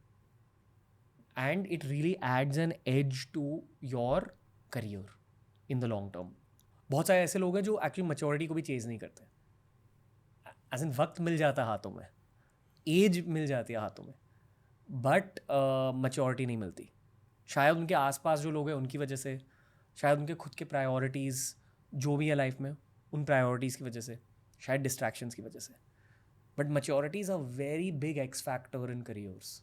and it really adds an edge to your career in the long term. बहुत सारे ऐसे लोग हैं जो एक्चुअली मैच्योरिटी को भी चेज नहीं करते. एज इन वक्त मिल जाता है हाथों में, एज मिल जाती है हाथों में, बट मैच्योरिटी नहीं मिलती. शायद उनके आसपास जो लोग हैं उनकी वजह से, शायद उनके खुद के प्रायोरिटीज़ जो भी है लाइफ में, उन प्रायोरिटीज़ की वजह से, शायद डिस्ट्रैक्शंस की वजह से. But maturities are very big X factor in careers.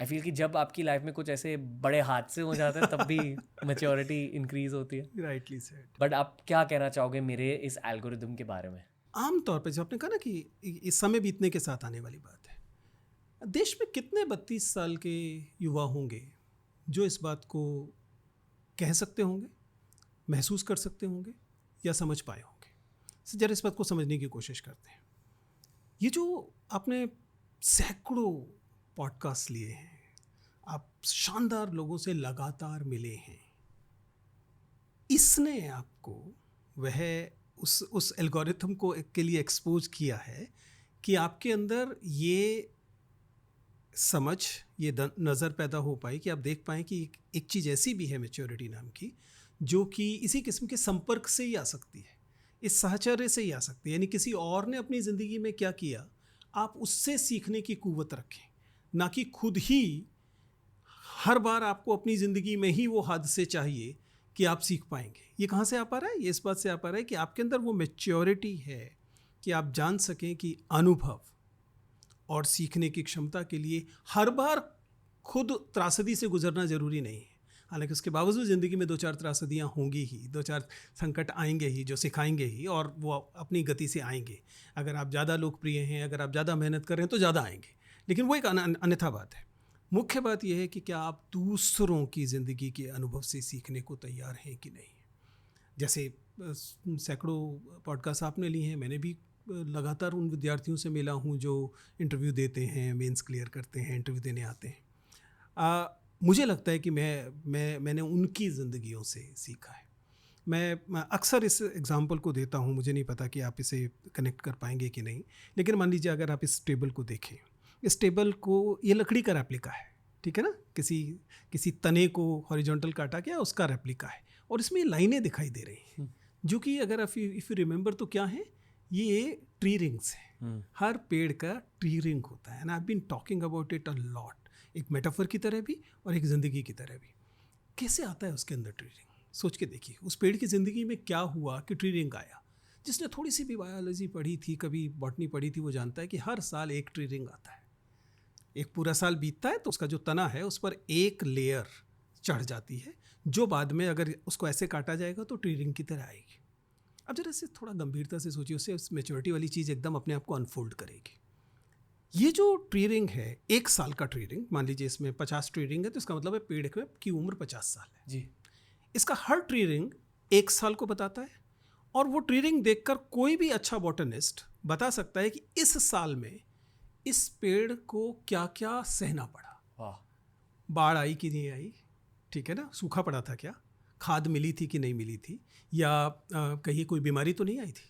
I feel कि जब आपकी लाइफ में कुछ ऐसे बड़े हादसे हो जाते हैं तब भी मैच्योरिटी इंक्रीज होती है. Rightly said. बट आप क्या कहना चाहोगे मेरे इस एल्गोरिदम के बारे में? आमतौर पर जो आपने कहा ना कि इस समय बीतने के साथ आने वाली बात है, देश में कितने 32 साल के युवा होंगे जो इस बात को कह सकते होंगे, महसूस कर सकते होंगे या समझ पाए होंगे? जरा इस बात को समझने की कोशिश करते हैं. ये जो आपने सैकड़ों पॉडकास्ट लिए हैं, आप शानदार लोगों से लगातार मिले हैं, इसने आपको वह उस एल्गोरिथम को के लिए एक्सपोज किया है कि आपके अंदर ये समझ, ये नज़र पैदा हो पाई कि आप देख पाएँ कि एक चीज़ ऐसी भी है मैच्योरिटी नाम की, जो कि इसी किस्म के संपर्क से ही आ सकती है, इस साहचर्य से ही आ सकती है. यानी किसी और ने अपनी ज़िंदगी में क्या किया, आप उससे सीखने की कुव्वत रखें, ना कि खुद ही हर बार आपको अपनी ज़िंदगी में ही वो हादसे चाहिए कि आप सीख पाएंगे. ये कहाँ से आ पा रहा है? ये इस बात से आ पा रहा है कि आपके अंदर वो मैच्योरिटी है कि आप जान सकें कि अनुभव और सीखने की क्षमता के लिए हर बार खुद त्रासदी से गुजरना ज़रूरी नहीं है. हालांकि उसके बावजूद ज़िंदगी में 2-4 त्रासदियाँ होंगी ही, 2-4 संकट आएंगे ही जो सिखाएंगे ही, और वो अपनी गति से आएंगे. अगर आप ज़्यादा लोकप्रिय हैं, अगर आप ज़्यादा मेहनत कर रहे हैं तो ज़्यादा आएंगे, लेकिन वो एक अन्यथा बात है. मुख्य बात यह है कि क्या आप दूसरों की ज़िंदगी के अनुभव से सीखने को तैयार हैं कि नहीं. जैसे सैकड़ों पॉडकास्ट आपने लिए हैं, मैंने भी लगातार उन विद्यार्थियों से मिला हूँ जो इंटरव्यू देते हैं, मेंस क्लियर करते हैं, इंटरव्यू देने आते हैं. मुझे लगता है कि मैंने उनकी ज़िंदगियों से सीखा है. मैं अक्सर इस एग्ज़ाम्पल को देता हूँ, मुझे नहीं पता कि आप इसे कनेक्ट कर पाएंगे कि नहीं, लेकिन मान लीजिए अगर आप इस टेबल को देखें, इस टेबल को, ये लकड़ी का रेप्लिका है, ठीक है ना, किसी तने को हॉरिजॉन्टल काटा गया, उसका रेप्लिका है, और इसमें लाइनें दिखाई दे रही हैं जो कि अगर इफ़ यू रिमेंबर तो क्या है, ये ट्री रिंग्स हैं. हर पेड़ का ट्री रिंग होता है, and I have been talking about it a lot. एक मेटाफर की तरह भी और एक ज़िंदगी की तरह भी. कैसे आता है उसके अंदर ट्री रिंग? सोच के देखिए, उस पेड़ की ज़िंदगी में क्या हुआ कि ट्री रिंग आया. जिसने थोड़ी सी भी बायोलॉजी पढ़ी थी, कभी बॉटनी पढ़ी थी, वो जानता है कि हर साल एक ट्री रिंग आता है। एक पूरा साल बीतता है तो उसका जो तना है उस पर एक लेयर चढ़ जाती है, जो बाद में अगर उसको ऐसे काटा जाएगा तो ट्री रिंग की तरह आएगी। अब जरा से थोड़ा गंभीरता से सोचिए, उससे उस मेच्योरिटी वाली चीज़ एकदम अपने आप को अनफोल्ड करेगी। ये जो ट्री रिंग है, एक साल का ट्री रिंग, मान लीजिए इसमें 50 ट्री रिंग है, तो इसका मतलब है पेड़ की उम्र 50 साल है जी। इसका हर ट्री रिंग एक साल को बताता है, और वो ट्री रिंग देखकर कोई भी अच्छा बॉटनिस्ट बता सकता है कि इस साल में इस पेड़ को क्या क्या सहना पड़ा। वाह। बाढ़ आई कि नहीं आई, ठीक है ना, सूखा पड़ा था क्या, खाद मिली थी कि नहीं मिली थी, या कहीं कोई बीमारी तो नहीं आई थी।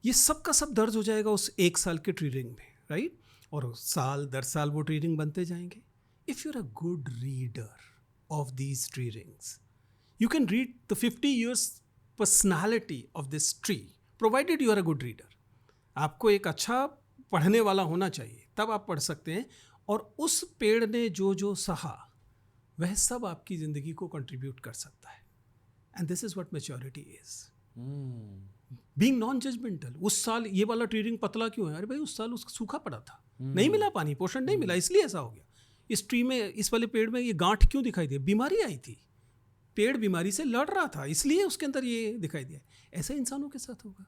ये सब का सब दर्ज हो जाएगा उस एक साल के ट्री रिंग में, राइट। और साल दर साल वो ट्री रिंग बनते जाएंगे। If you are a good reader of these tree rings, you can read the 50 years personality of this tree, provided you are a good reader. आपको एक अच्छा पढ़ने वाला होना चाहिए, तब आप पढ़ सकते हैं। और उस पेड़ ने जो जो सहा वह सब आपकी ज़िंदगी को कंट्रीब्यूट कर सकता है। And this is what maturity is, being non judgemental. उस साल ये वाला ट्री रिंग पतला क्यों है? अरे भाई उस साल उसका सूखा पड़ा था, नहीं मिला पानी, पोषण नहीं मिला, इसलिए ऐसा हो गया। इस ट्री में, इस वाले पेड़ में ये गांठ क्यों दिखाई दी? बीमारी आई थी, पेड़ बीमारी से लड़ रहा था, इसलिए उसके अंदर ये दिखाई दिया। ऐसा इंसानों के साथ होगा।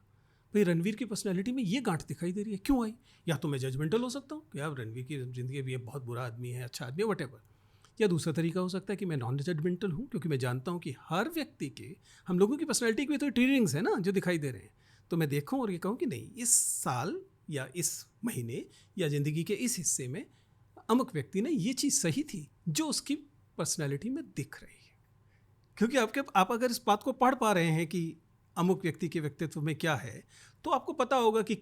भाई रणवीर की पर्सनैलिटी में ये गांठ दिखाई दे रही है, क्यों आई? या तो मैं जजमेंटल हो सकता हूँ कि यार रणवीर की ज़िंदगी भी ये बहुत बुरा आदमी है, अच्छा आदमी है, वटेवर। या दूसरा तरीका हो सकता है कि मैं नॉन जजमेंटल हूँ, क्योंकि मैं जानता हूँ कि हर व्यक्ति के, हम लोगों की पर्सनैलिटी के भी तो ट्री रिंग्स है ना जो दिखाई दे रहे हैं। तो मैं देखूँ और ये कहूँ कि नहीं, इस साल या इस महीने या ज़िंदगी के इस हिस्से में अमुक व्यक्ति ने ये चीज़ सही थी जो उसकी पर्सनैलिटी में दिख रही है। क्योंकि आप अगर इस बात को पढ़ पा रहे हैं कि अमुक व्यक्ति के व्यक्तित्व में क्या है, तो आपको पता होगा कि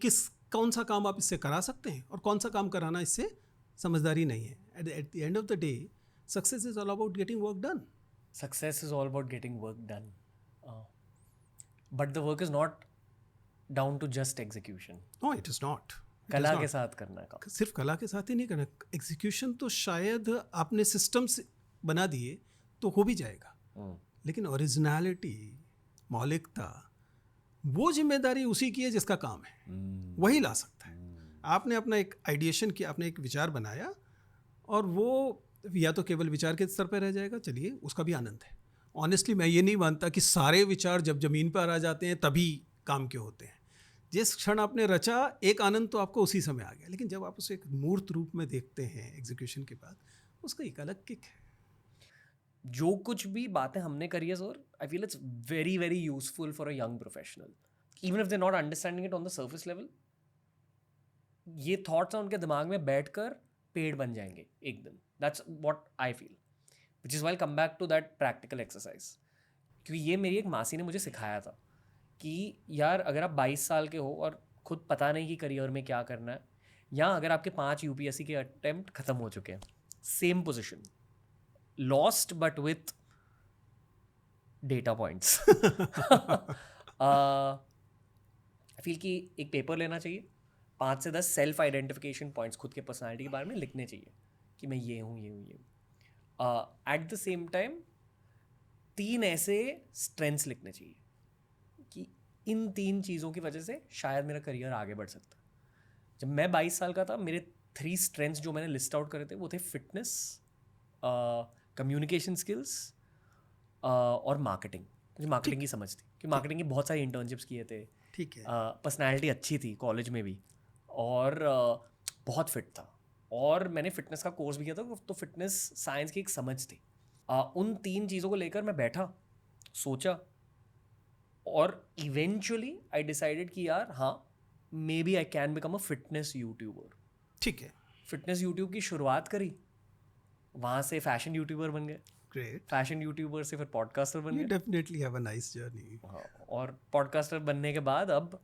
कौन सा काम आप इससे करा सकते हैं और कौन सा काम कराना इससे समझदारी नहीं है। At the end of the day, success is all about getting work done. Success is all about getting work done. But the work is not down to just execution. No, it is not. कला के साथ करना है काम। सिर्फ कला के साथ ही नहीं करना, एग्जीक्यूशन तो शायद आपने सिस्टम्स बना दिए तो हो भी जाएगा, लेकिन ओरिजिनलिटी, मौलिकता, वो जिम्मेदारी उसी की है जिसका काम है, वही ला सकता है। आपने अपना एक आइडिएशन किया, आपने एक विचार बनाया, और वो या तो केवल विचार के स्तर पर रह जाएगा, चलिए उसका भी आनंद है। ऑनेस्टली मैं ये नहीं मानता कि सारे विचार जब ज़मीन पर आ जाते हैं तभी काम के होते हैं। जिस क्षण आपने रचा, एक आनंद तो आपको उसी समय आ गया, लेकिन जब आप उसे एक मूर्त रूप में देखते हैं एग्जीक्यूशन के बाद, उसका एक अलग किक है। जो कुछ भी बातें हमने करी है sir, I feel it's very very useful for a young professional, even if they not understanding it on the surface level. ये थॉट्स उनके दिमाग में बैठकर पेड़ बन जाएंगे एक दिन। That's what I feel, which is why come back to that practical exercise. क्योंकि ये मेरी एक मासी ने मुझे सिखाया था कि यार अगर आप 22 साल के हो और खुद पता नहीं कि करियर में क्या करना है, या अगर आपके 5 UPSC के अटेम्प्ट ख़त्म हो चुके हैं, same position, lost but with data points, I feel कि एक पेपर लेना चाहिए, 5 से 10 सेल्फ आइडेंटिफिकेशन पॉइंट्स खुद के पर्सनालिटी के बारे में लिखने चाहिए कि मैं ये हूँ, ये हूँ, ये हूँ। एट द सेम टाइम 3 ऐसे स्ट्रेंथ्स लिखने चाहिए कि इन 3 चीज़ों की वजह से शायद मेरा करियर आगे बढ़ सकता। जब मैं 22 साल का था, मेरे 3 स्ट्रेंथ्स जो मैंने लिस्ट आउट करे थे वो थे फिटनेस, कम्युनिकेशन स्किल्स और मार्केटिंग। मुझे मार्केटिंग की समझ थी कि मार्केटिंग की बहुत सारी इंटर्नशिप्स किए थे, ठीक है, पर्सनैलिटी अच्छी थी कॉलेज में भी, और बहुत फिट था, और मैंने फिटनेस का कोर्स भी किया था, तो फिटनेस साइंस की एक समझ थी। उन 3 चीज़ों को लेकर मैं बैठा, सोचा, और इवेंचुअली आई डिसाइडेड कि यार हाँ, maybe I can become a fitness YouTuber. ठीक है, फिटनेस यूट्यूब की शुरुआत करी, वहाँ से फैशन यूट्यूबर बन गए, ग्रेट। फैशन यूट्यूबर से फिर पॉडकास्टर बन You गए, definitely have a nice journey. हाँ, और पॉडकास्टर बनने के बाद अब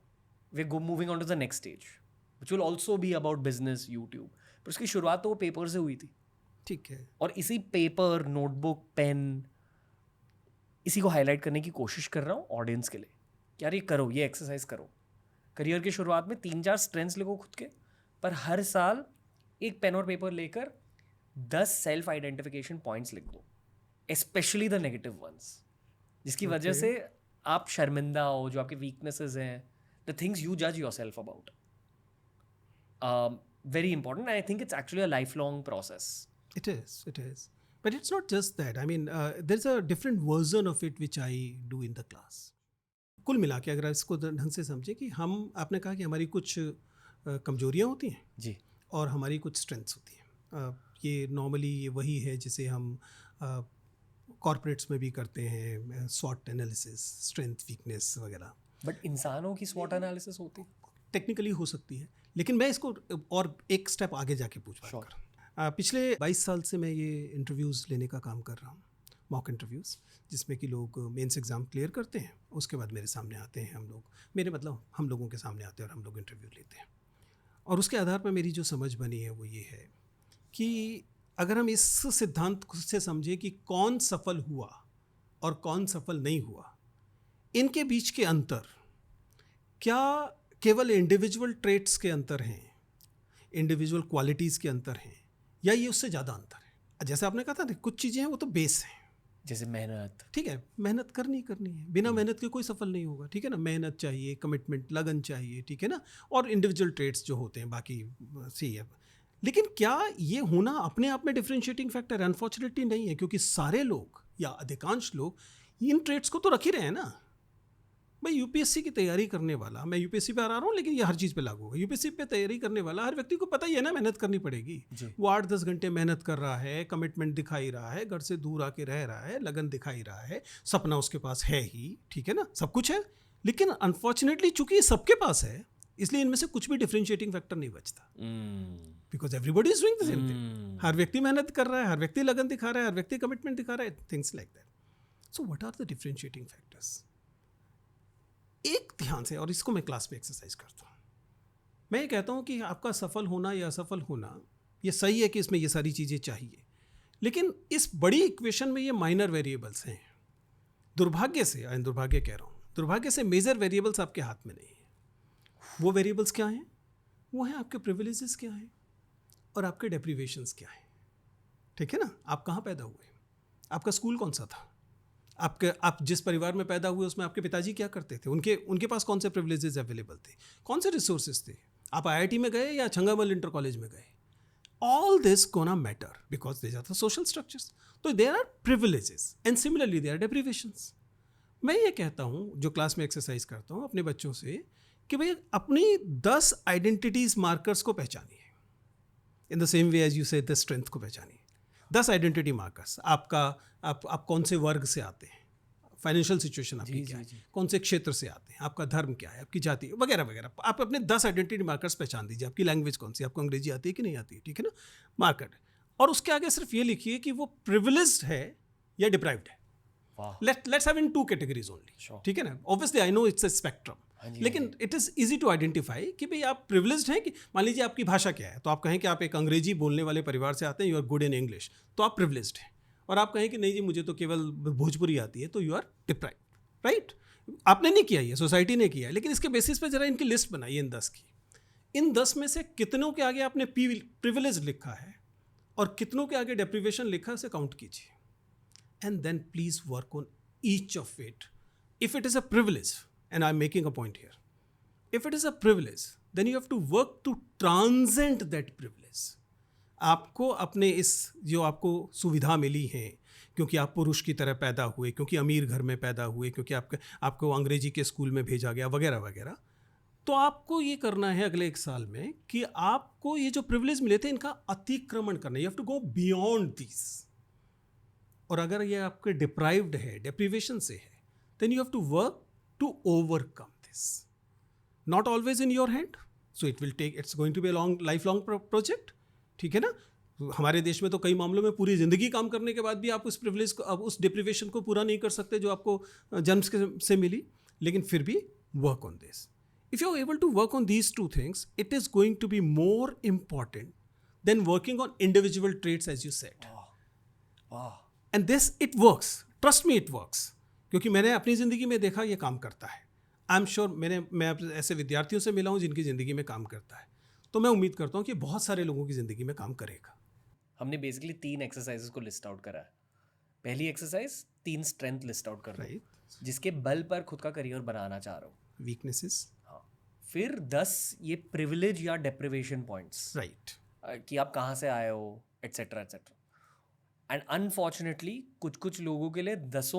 we go moving on to the next stage which will also be about business YouTube. पर उसकी शुरुआत तो वो पेपर से हुई थी, ठीक है, और इसी पेपर, नोटबुक, पेन, इसी को हाईलाइट करने की कोशिश कर रहा हूँ ऑडियंस के लिए कि यार ये करो, ये एक्सरसाइज करो। करियर की शुरुआत में 3-4 स्ट्रेंथ्स लिखो खुद के, पर हर साल एक पेन और पेपर लेकर 10 सेल्फ आइडेंटिफिकेशन पॉइंट्स लिख दो, स्पेशली द नेगेटिव वंस, जिसकी वजह से आप शर्मिंदा हो, जो आपके वीकनेसेस हैं, the things you judge yourself about. Very important. I think it's actually a lifelong process. It is. But it's not just that. I mean, there's a different version of it which I do in the class. कुल मिला के अगर इसको ढंग से समझे कि हम, आपने कहा कि हमारी कुछ कमजोरियाँ होती हैं जी, और हमारी कुछ स्ट्रेंथ्स होती हैं. ये नॉर्मली ये वही है जिसे हम कॉर्पोरेट्स में भी करते हैं, स्वॉट एनालिसिस, स्ट्रेंथ वीकनेस वगैरह. बट इंसानों की स्वॉट एनालिसिस होती है? टेक्निकली हो सकती है, लेकिन मैं इसको और एक स्टेप आगे जाके पूछ रहा हूँ. पिछले 22 साल से मैं ये इंटरव्यूज़ लेने का काम कर रहा हूँ, मॉक इंटरव्यूज़, जिसमें कि लोग मेंस एग्ज़ाम क्लियर करते हैं, उसके बाद मेरे सामने आते हैं हम लोग, मेरे मतलब हम लोगों के सामने आते हैं और हम लोग इंटरव्यू लेते हैं. और उसके आधार पर मेरी जो समझ बनी है वो ये है कि अगर हम इस सिद्धांत से समझें कि कौन सफल हुआ और कौन सफल नहीं हुआ, इनके बीच के अंतर क्या केवल इंडिविजुअल ट्रेट्स के अंतर हैं, इंडिविजुअल क्वालिटीज़ के अंतर हैं, या ये उससे ज़्यादा अंतर है? जैसे आपने कहा था ना, कुछ चीज़ें हैं वो तो बेस हैं, जैसे मेहनत. ठीक है, मेहनत करनी है, बिना मेहनत के कोई सफल नहीं होगा, ठीक है ना. मेहनत चाहिए, कमिटमेंट, लगन चाहिए, ठीक है ना. और इंडिविजुअल ट्रेट्स जो होते हैं बाकी सही है. लेकिन क्या ये होना अपने आप में डिफरेंशिएटिंग फैक्टर? अनफॉर्चुनेटली नहीं है, क्योंकि सारे लोग या अधिकांश लोग इन ट्रेट्स को तो रख ही रहे हैं ना. भाई यूपीएससी की तैयारी करने वाला, मैं यूपीएससी पे आ रहा हूँ लेकिन ये हर चीज़ पे लागू होगा. यूपीएससी पे तैयारी करने वाला हर व्यक्ति को पता ही है ना, मेहनत करनी पड़ेगी. वो 8-10 घंटे मेहनत कर रहा है, कमिटमेंट दिखाई रहा है, घर से दूर आके रह रहा है, लगन दिखाई रहा है, सपना उसके पास है ही, ठीक है ना, सब कुछ है. लेकिन अनफॉर्चुनेटली चूंकि सबके पास है, इसलिए इनमें से कुछ भी डिफरेंशिएटिंग फैक्टर नहीं बचता. Because everybody is doing the same thing. हर व्यक्ति मेहनत कर रहा है, हर व्यक्ति लगन दिखा रहा है, हर व्यक्ति कमिटमेंट दिखा रहा है, things like that. So what are the differentiating factors? एक ध्यान से, और इसको मैं क्लास में एक्सरसाइज करता हूँ, मैं ये कहता हूँ कि आपका सफल होना या असफल होना, ये सही है कि इसमें ये सारी चीज़ें चाहिए, लेकिन इस बड़ी इक्वेशन में ये माइनर वेरिएबल्स हैं. दुर्भाग्य से, दुर्भाग्य कह रहा हूँ, दुर्भाग्य से मेजर वेरिएबल्स आपके हाथ में नहीं है. वो वेरिएबल्स क्या हैं? वो हैं आपके प्रिविलेजेस क्या हैं और आपके डेप्रीवेशंस क्या हैं. ठीक है ना. आप कहाँ पैदा हुए, आपका स्कूल कौन सा था, आप जिस परिवार में पैदा हुए उसमें आपके पिताजी क्या करते थे, उनके पास कौन से प्रिविलेजेस अवेलेबल थे, कौन से रिसोर्सेज थे, आप आईआईटी में गए या छंगामल इंटर कॉलेज में गए. All this gonna matter because these are the social structures. तो there are privileges and similarly there are deprivations. मैं ये कहता हूँ, जो क्लास में एक्सरसाइज करता हूँ अपने बच्चों से, कि भाई अपनी 10 आइडेंटिटीज मार्कर्स को पहचानिए. In the same way as you say the strength को पहचानिए. 10 आइडेंटिटी मार्कर्स. आप कौन से वर्ग से आते हैं, फाइनेंशियल सिचुएशन आपकी क्या है, कौन से क्षेत्र से आते हैं, आपका धर्म क्या है, आपकी जाति वगैरह वगैरह. आप अपने 10 आइडेंटिटी मार्कर्स पहचान दीजिए. आपकी लैंग्वेज कौन सी, आपको अंग्रेजी आती है कि नहीं आती है, ठीक है ना, मार्कर. और उसके आगे सिर्फ ये लिखिए कि वो प्रिविलेज्ड है या डिप्राइव्ड है. Let's have in 2 categories only, ठीक है ना. Obviously I know it's a spectrum, लेकिन it is easy to identify कि भाई आप प्रिविलेज्ड हैं. कि मान लीजिए आपकी भाषा क्या है, तो आप कहें कि आप एक अंग्रेजी बोलने वाले परिवार से आते हैं, you are good in English, तो आप प्रिविलेज्ड हैं. और आप कहें कि नहीं जी मुझे तो केवल भोजपुरी आती है, तो यू आर डिप्राइव्ड. राइट. आपने नहीं किया ये, सोसाइटी ने किया है. लेकिन इसके बेसिस पे जरा इनकी लिस्ट बनाइए इन 10 की. इन 10 में से कितनों के आगे आपने प्रिविलेज लिखा है और कितनों के आगे डेप्रीवेशन लिखा है, उसे काउंट कीजिए. And then please work on each of it. If it is a privilege, and I am making a point here, if it is a privilege, then you have to work to transcend that privilege. आपको अपने इस जो आपको सुविधा मिली है, क्योंकि आप पुरुष की तरह पैदा हुए, क्योंकि अमीर घर में पैदा हुए, क्योंकि आपको अंग्रेजी के स्कूल में भेजा गया वगैरह वगैरह, तो आपको ये करना है अगले 1 साल में कि आपको ये जो प्रिविलेज मिले थे इनका अतिक्रमण करना है. You have to go beyond this. और अगर ये आपके डिप्राइव्ड है, डेप्रीवेशन से है, then you have to work to overcome this. Not always in your hand, so it's going to be a lifelong project. ठीक है ना. हमारे देश में तो कई मामलों में पूरी ज़िंदगी काम करने के बाद भी आप उस प्रिविलेज को, उस डिप्रीवेशन को पूरा नहीं कर सकते जो आपको जन्म से मिली. लेकिन फिर भी work on this. If you are able to work on these 2 things, it is going to be more important than working on individual traits as you said. And this it works. Trust me, it works. क्योंकि मैंने अपनी ज़िंदगी में देखा ये काम करता है. आई एम श्योर मैं ऐसे विद्यार्थियों से मिला हूँ जिनकी ज़िंदगी में काम करता है, तो मैं उम्मीद करता हूँ कि बहुत सारे लोगों की ज़िंदगी में काम करेगा. हमने बेसिकली 3 एक्सरसाइजेस को लिस्ट आउट करा है. पहली एक्सरसाइज 3 स्ट्रेंथ लिस्ट आउट कर रहा हूँ, जिसके बल पर खुद का करियर बनाना चाह रहा हूँ. वीकनेसेस. हाँ. फिर 10 ये प्रिविलेज या डेप्रिवेशन पॉइंट्स, राइट, कि आप कहाँ से आए हो, एटसेट्रा एटसेट्रा। एंड अनफॉर्चुनेटली कुछ लोगों के लिए 10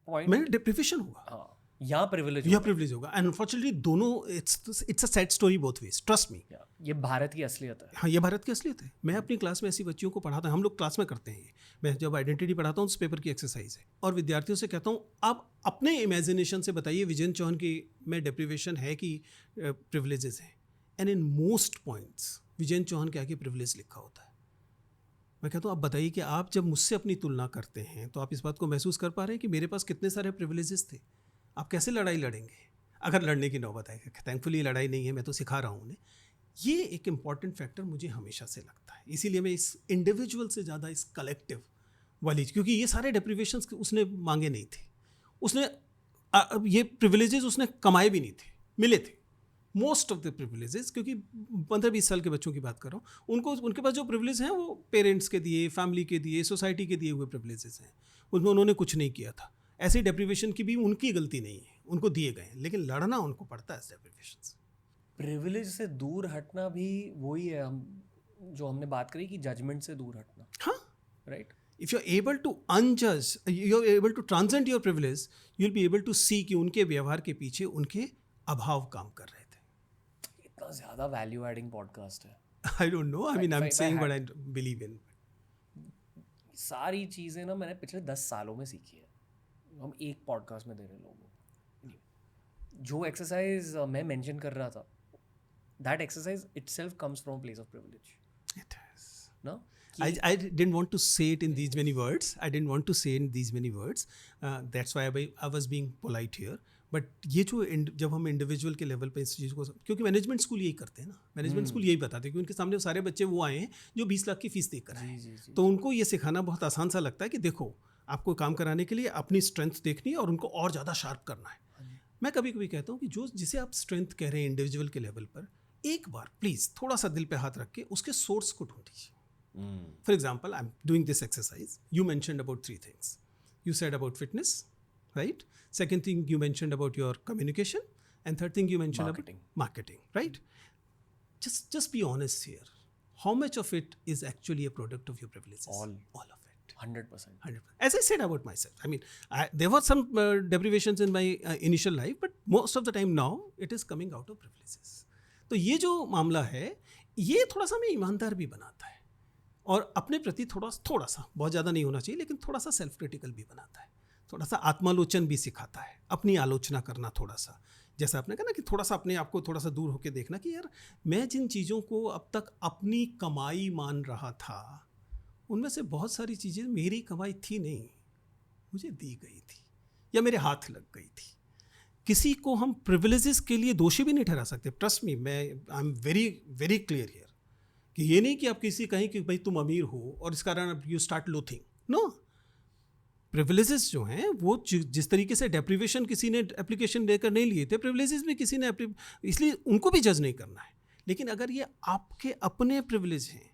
पॉइंट मैं डिप्रिवेशन होगा हाँ यहाँ प्रिविलेज या प्रिविलेज होगा, एंड अनफॉर्चुनेटली दोनों, it's a sad story both ways, trust me. ये भारत की असलियत है। हाँ, ये भारत की असलियत है। मैं अपनी क्लास में ऐसी बच्चियों को पढ़ाता हूँ, हम लोग क्लास में करते हैं ये। मैं जब आइडेंटिटी पढ़ाता हूँ तो पेपर की एक्सरसाइज है, और विद्यार्थियों से कहता हूँ आप अपने इमेजिनेशन से बताइए विजन चौहान की में डेप्रिवेशन है कि प्रिविलेजेस हैं, एंड इन मोस्ट पॉइंट्स विजन चौहान के आगे प्रिविलेज लिखा होता है। मैं कहता हूँ आप बताइए कि आप जब मुझसे अपनी तुलना करते हैं तो आप इस बात को महसूस कर पा रहे हैं कि मेरे पास कितने सारे प्रिविलेजेस थे। आप कैसे लड़ाई लड़ेंगे अगर लड़ने की नौबत आए? थैंकफुली लड़ाई नहीं है, मैं तो सिखा रहा हूँ उन्हें। ये एक इम्पॉर्टेंट फैक्टर मुझे हमेशा से लगता है, इसीलिए मैं इस इंडिविजुअल से ज़्यादा इस कलेक्टिव वाली, क्योंकि ये सारे डेप्रिवेशंस उसने मांगे नहीं थे, उसने ये प्रिविलेजेस उसने कमाए भी नहीं थे, मिले थे मोस्ट ऑफ द प्रिविलेजेस। क्योंकि 15-20 साल के बच्चों की बात कर रहा हूँ, उनको उनके पास जो प्रिविलेज हैं वो पेरेंट्स के दिए, फैमिली के दिए, सोसाइटी के दिए हुए प्रिविलेजेस हैं, उसमें उन्होंने कुछ नहीं किया था। ऐसी डेप्रिवेशन की भी उनकी गलती नहीं है, उनको दिए गए हैं, लेकिन लड़ना उनको पड़ता है इस डेप्रिवेशन से। प्रिविलेज से दूर हटना भी वही है, हम जो हमने बात करी कि जजमेंट से दूर हटना। हाँ, right. If you are able to unjudge, you are able to transcend your privilege, you will be able to see कि उनके व्यवहार के पीछे उनके अभाव काम कर रहे थे। इतना ज़्यादा वैल्यू एडिंग पॉडकास्ट है। I don't know, I mean I am saying what I believe in. सारी चीज़ें ना मैंने पिछले 10 सालों में सीखी है, हम एक पॉडकास्ट में दे रहे लोगों को। जो एक्सरसाइज मैं मेंशन कर रहा था, that exercise itself comes from a place of privilege. It is. No? I didn't want to say it in these many words. I didn't want to say in these many words. That's why I was being polite here. But ये जो जब हम इंडिविजुअल के लेवल पे इस चीज़ को, क्योंकि मैनेजमेंट स्कूल यही करते हैं ना, मैनेजमेंट स्कूल यही बताते हैं कि उनके सामने सारे बच्चे वो आए हैं जो 20 लाख की फीस देकर आए हैं, तो उनको ये सिखाना बहुत आसान सा लगता है कि देखो आपको काम कराने के लिए अपनी स्ट्रेंथ देखनी है और उनको और ज़्यादा शार्प करना है। मैं कभी कभी कहता हूँ कि जो जिसे आप स्ट्रेंथ कह रहे हैं इंडिविजुअल के लेवल पर, एक बार प्लीज़ थोड़ा सा दिल पे हाथ रख के उसके सोर्स को ढूंढिए। For example, I am doing this exercise, you mentioned about 3 things, you said about fitness, right? Second thing you mentioned about your communication, and third thing you mentioned about marketing, right? Just be honest here. How much of it is actually a product of your privileges? All of it. 100%. As I said about myself, I mean, there were some deprivations in my initial life, but most of the time now it is coming out of privileges. तो ये जो मामला है, ये थोड़ा सा हमें ईमानदार भी बनाता है और अपने प्रति थोड़ा सा, बहुत ज़्यादा नहीं होना चाहिए, लेकिन थोड़ा सा सेल्फ क्रिटिकल भी बनाता है, थोड़ा सा आत्मालोचन भी सिखाता है, अपनी आलोचना करना थोड़ा सा। जैसा आपने कहा ना कि थोड़ा सा अपने आप को थोड़ा सा दूर होकर देखना कि यार मैं जिन चीज़ों को अब तक अपनी कमाई मान रहा था, उनमें से बहुत सारी चीज़ें मेरी कमाई थी नहीं, मुझे दी गई थी या मेरे हाथ लग गई थी। किसी को हम प्रिविलेजेस के लिए दोषी भी नहीं ठहरा सकते। ट्रस्ट मी, मैं I am very very clear here कि ये नहीं कि आप किसी कहें कि भाई तुम अमीर हो और इस कारण you start loathing. No, privileges जो हैं वो जिस तरीके से डेप्रिवेशन किसी ने एप्लीकेशन देकर नहीं लिए थे, प्रिविलेजेस भी किसी ने, इसलिए उनको भी जज नहीं करना है। लेकिन अगर ये आपके अपने प्रिविलेज हैं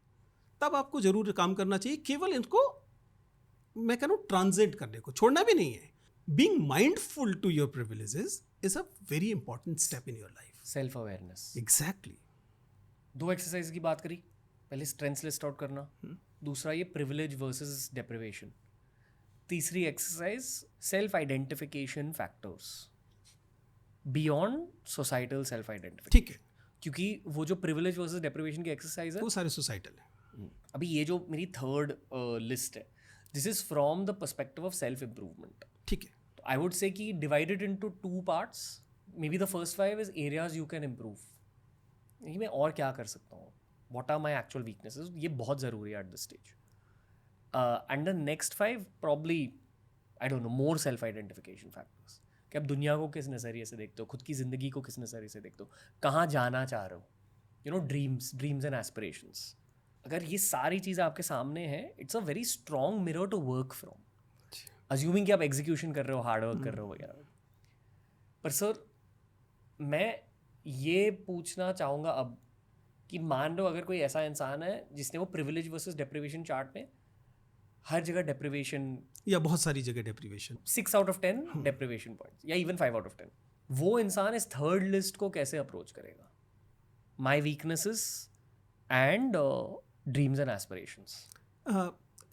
तब आपको ज़रूर काम करना चाहिए, केवल इनको मैं कह रहा हूँ ट्रांजेंट करने को छोड़ना भी नहीं है। Being mindful to your privileges is a very important step in your life. Self awareness. Exactly. 2 exercise की बात करी, पहले स्ट्रेंथ्स लिस्ट आउट करना, दूसरा ये प्रिविलेज वर्सेस डेप्रिवेशन, तीसरी exercise self identification factors beyond societal self identification. ठीक है, क्योंकि वो जो प्रिविलेज वर्सेस डेप्रिवेशन की एक्सरसाइज है वो सारे सोसाइटल है। अभी ये जो मेरी थर्ड लिस्ट है, this is from the perspective of self improvement. ठीक है, तो आई वुड से कि divided into 2 parts, may be the first 5 is areas you can improve, मैं और क्या कर सकता हूँ, what are my actual weaknesses, ये बहुत ज़रूरी है at this stage. And the next 5 probably, I don't know, more self-identification factors, कि आप दुनिया को किस नज़रिए से देखते हो, खुद की ज़िंदगी को किस नज़रिए से देखते हो, कहाँ जाना चाह रहे हो, you know, dreams and aspirations. अगर ये सारी चीज़ें आपके सामने हैं, it's a very strong mirror to work from, assuming कि आप एग्जीक्यूशन कर रहे हो, हार्ड वर्क कर रहे हो वगैरह। पर सर मैं ये पूछना चाहूँगा अब कि मान लो अगर कोई ऐसा इंसान है जिसने वो प्रिविलेज वर्सेस डेप्रिवेशन चार्ट में हर जगह डेप्रिवेशन, या बहुत सारी जगह deprivation, 6 out of 10 deprivation points या इवन 5 out of 10, वो इंसान इस थर्ड लिस्ट को कैसे अप्रोच करेगा? My weaknesses and dreams and aspirations.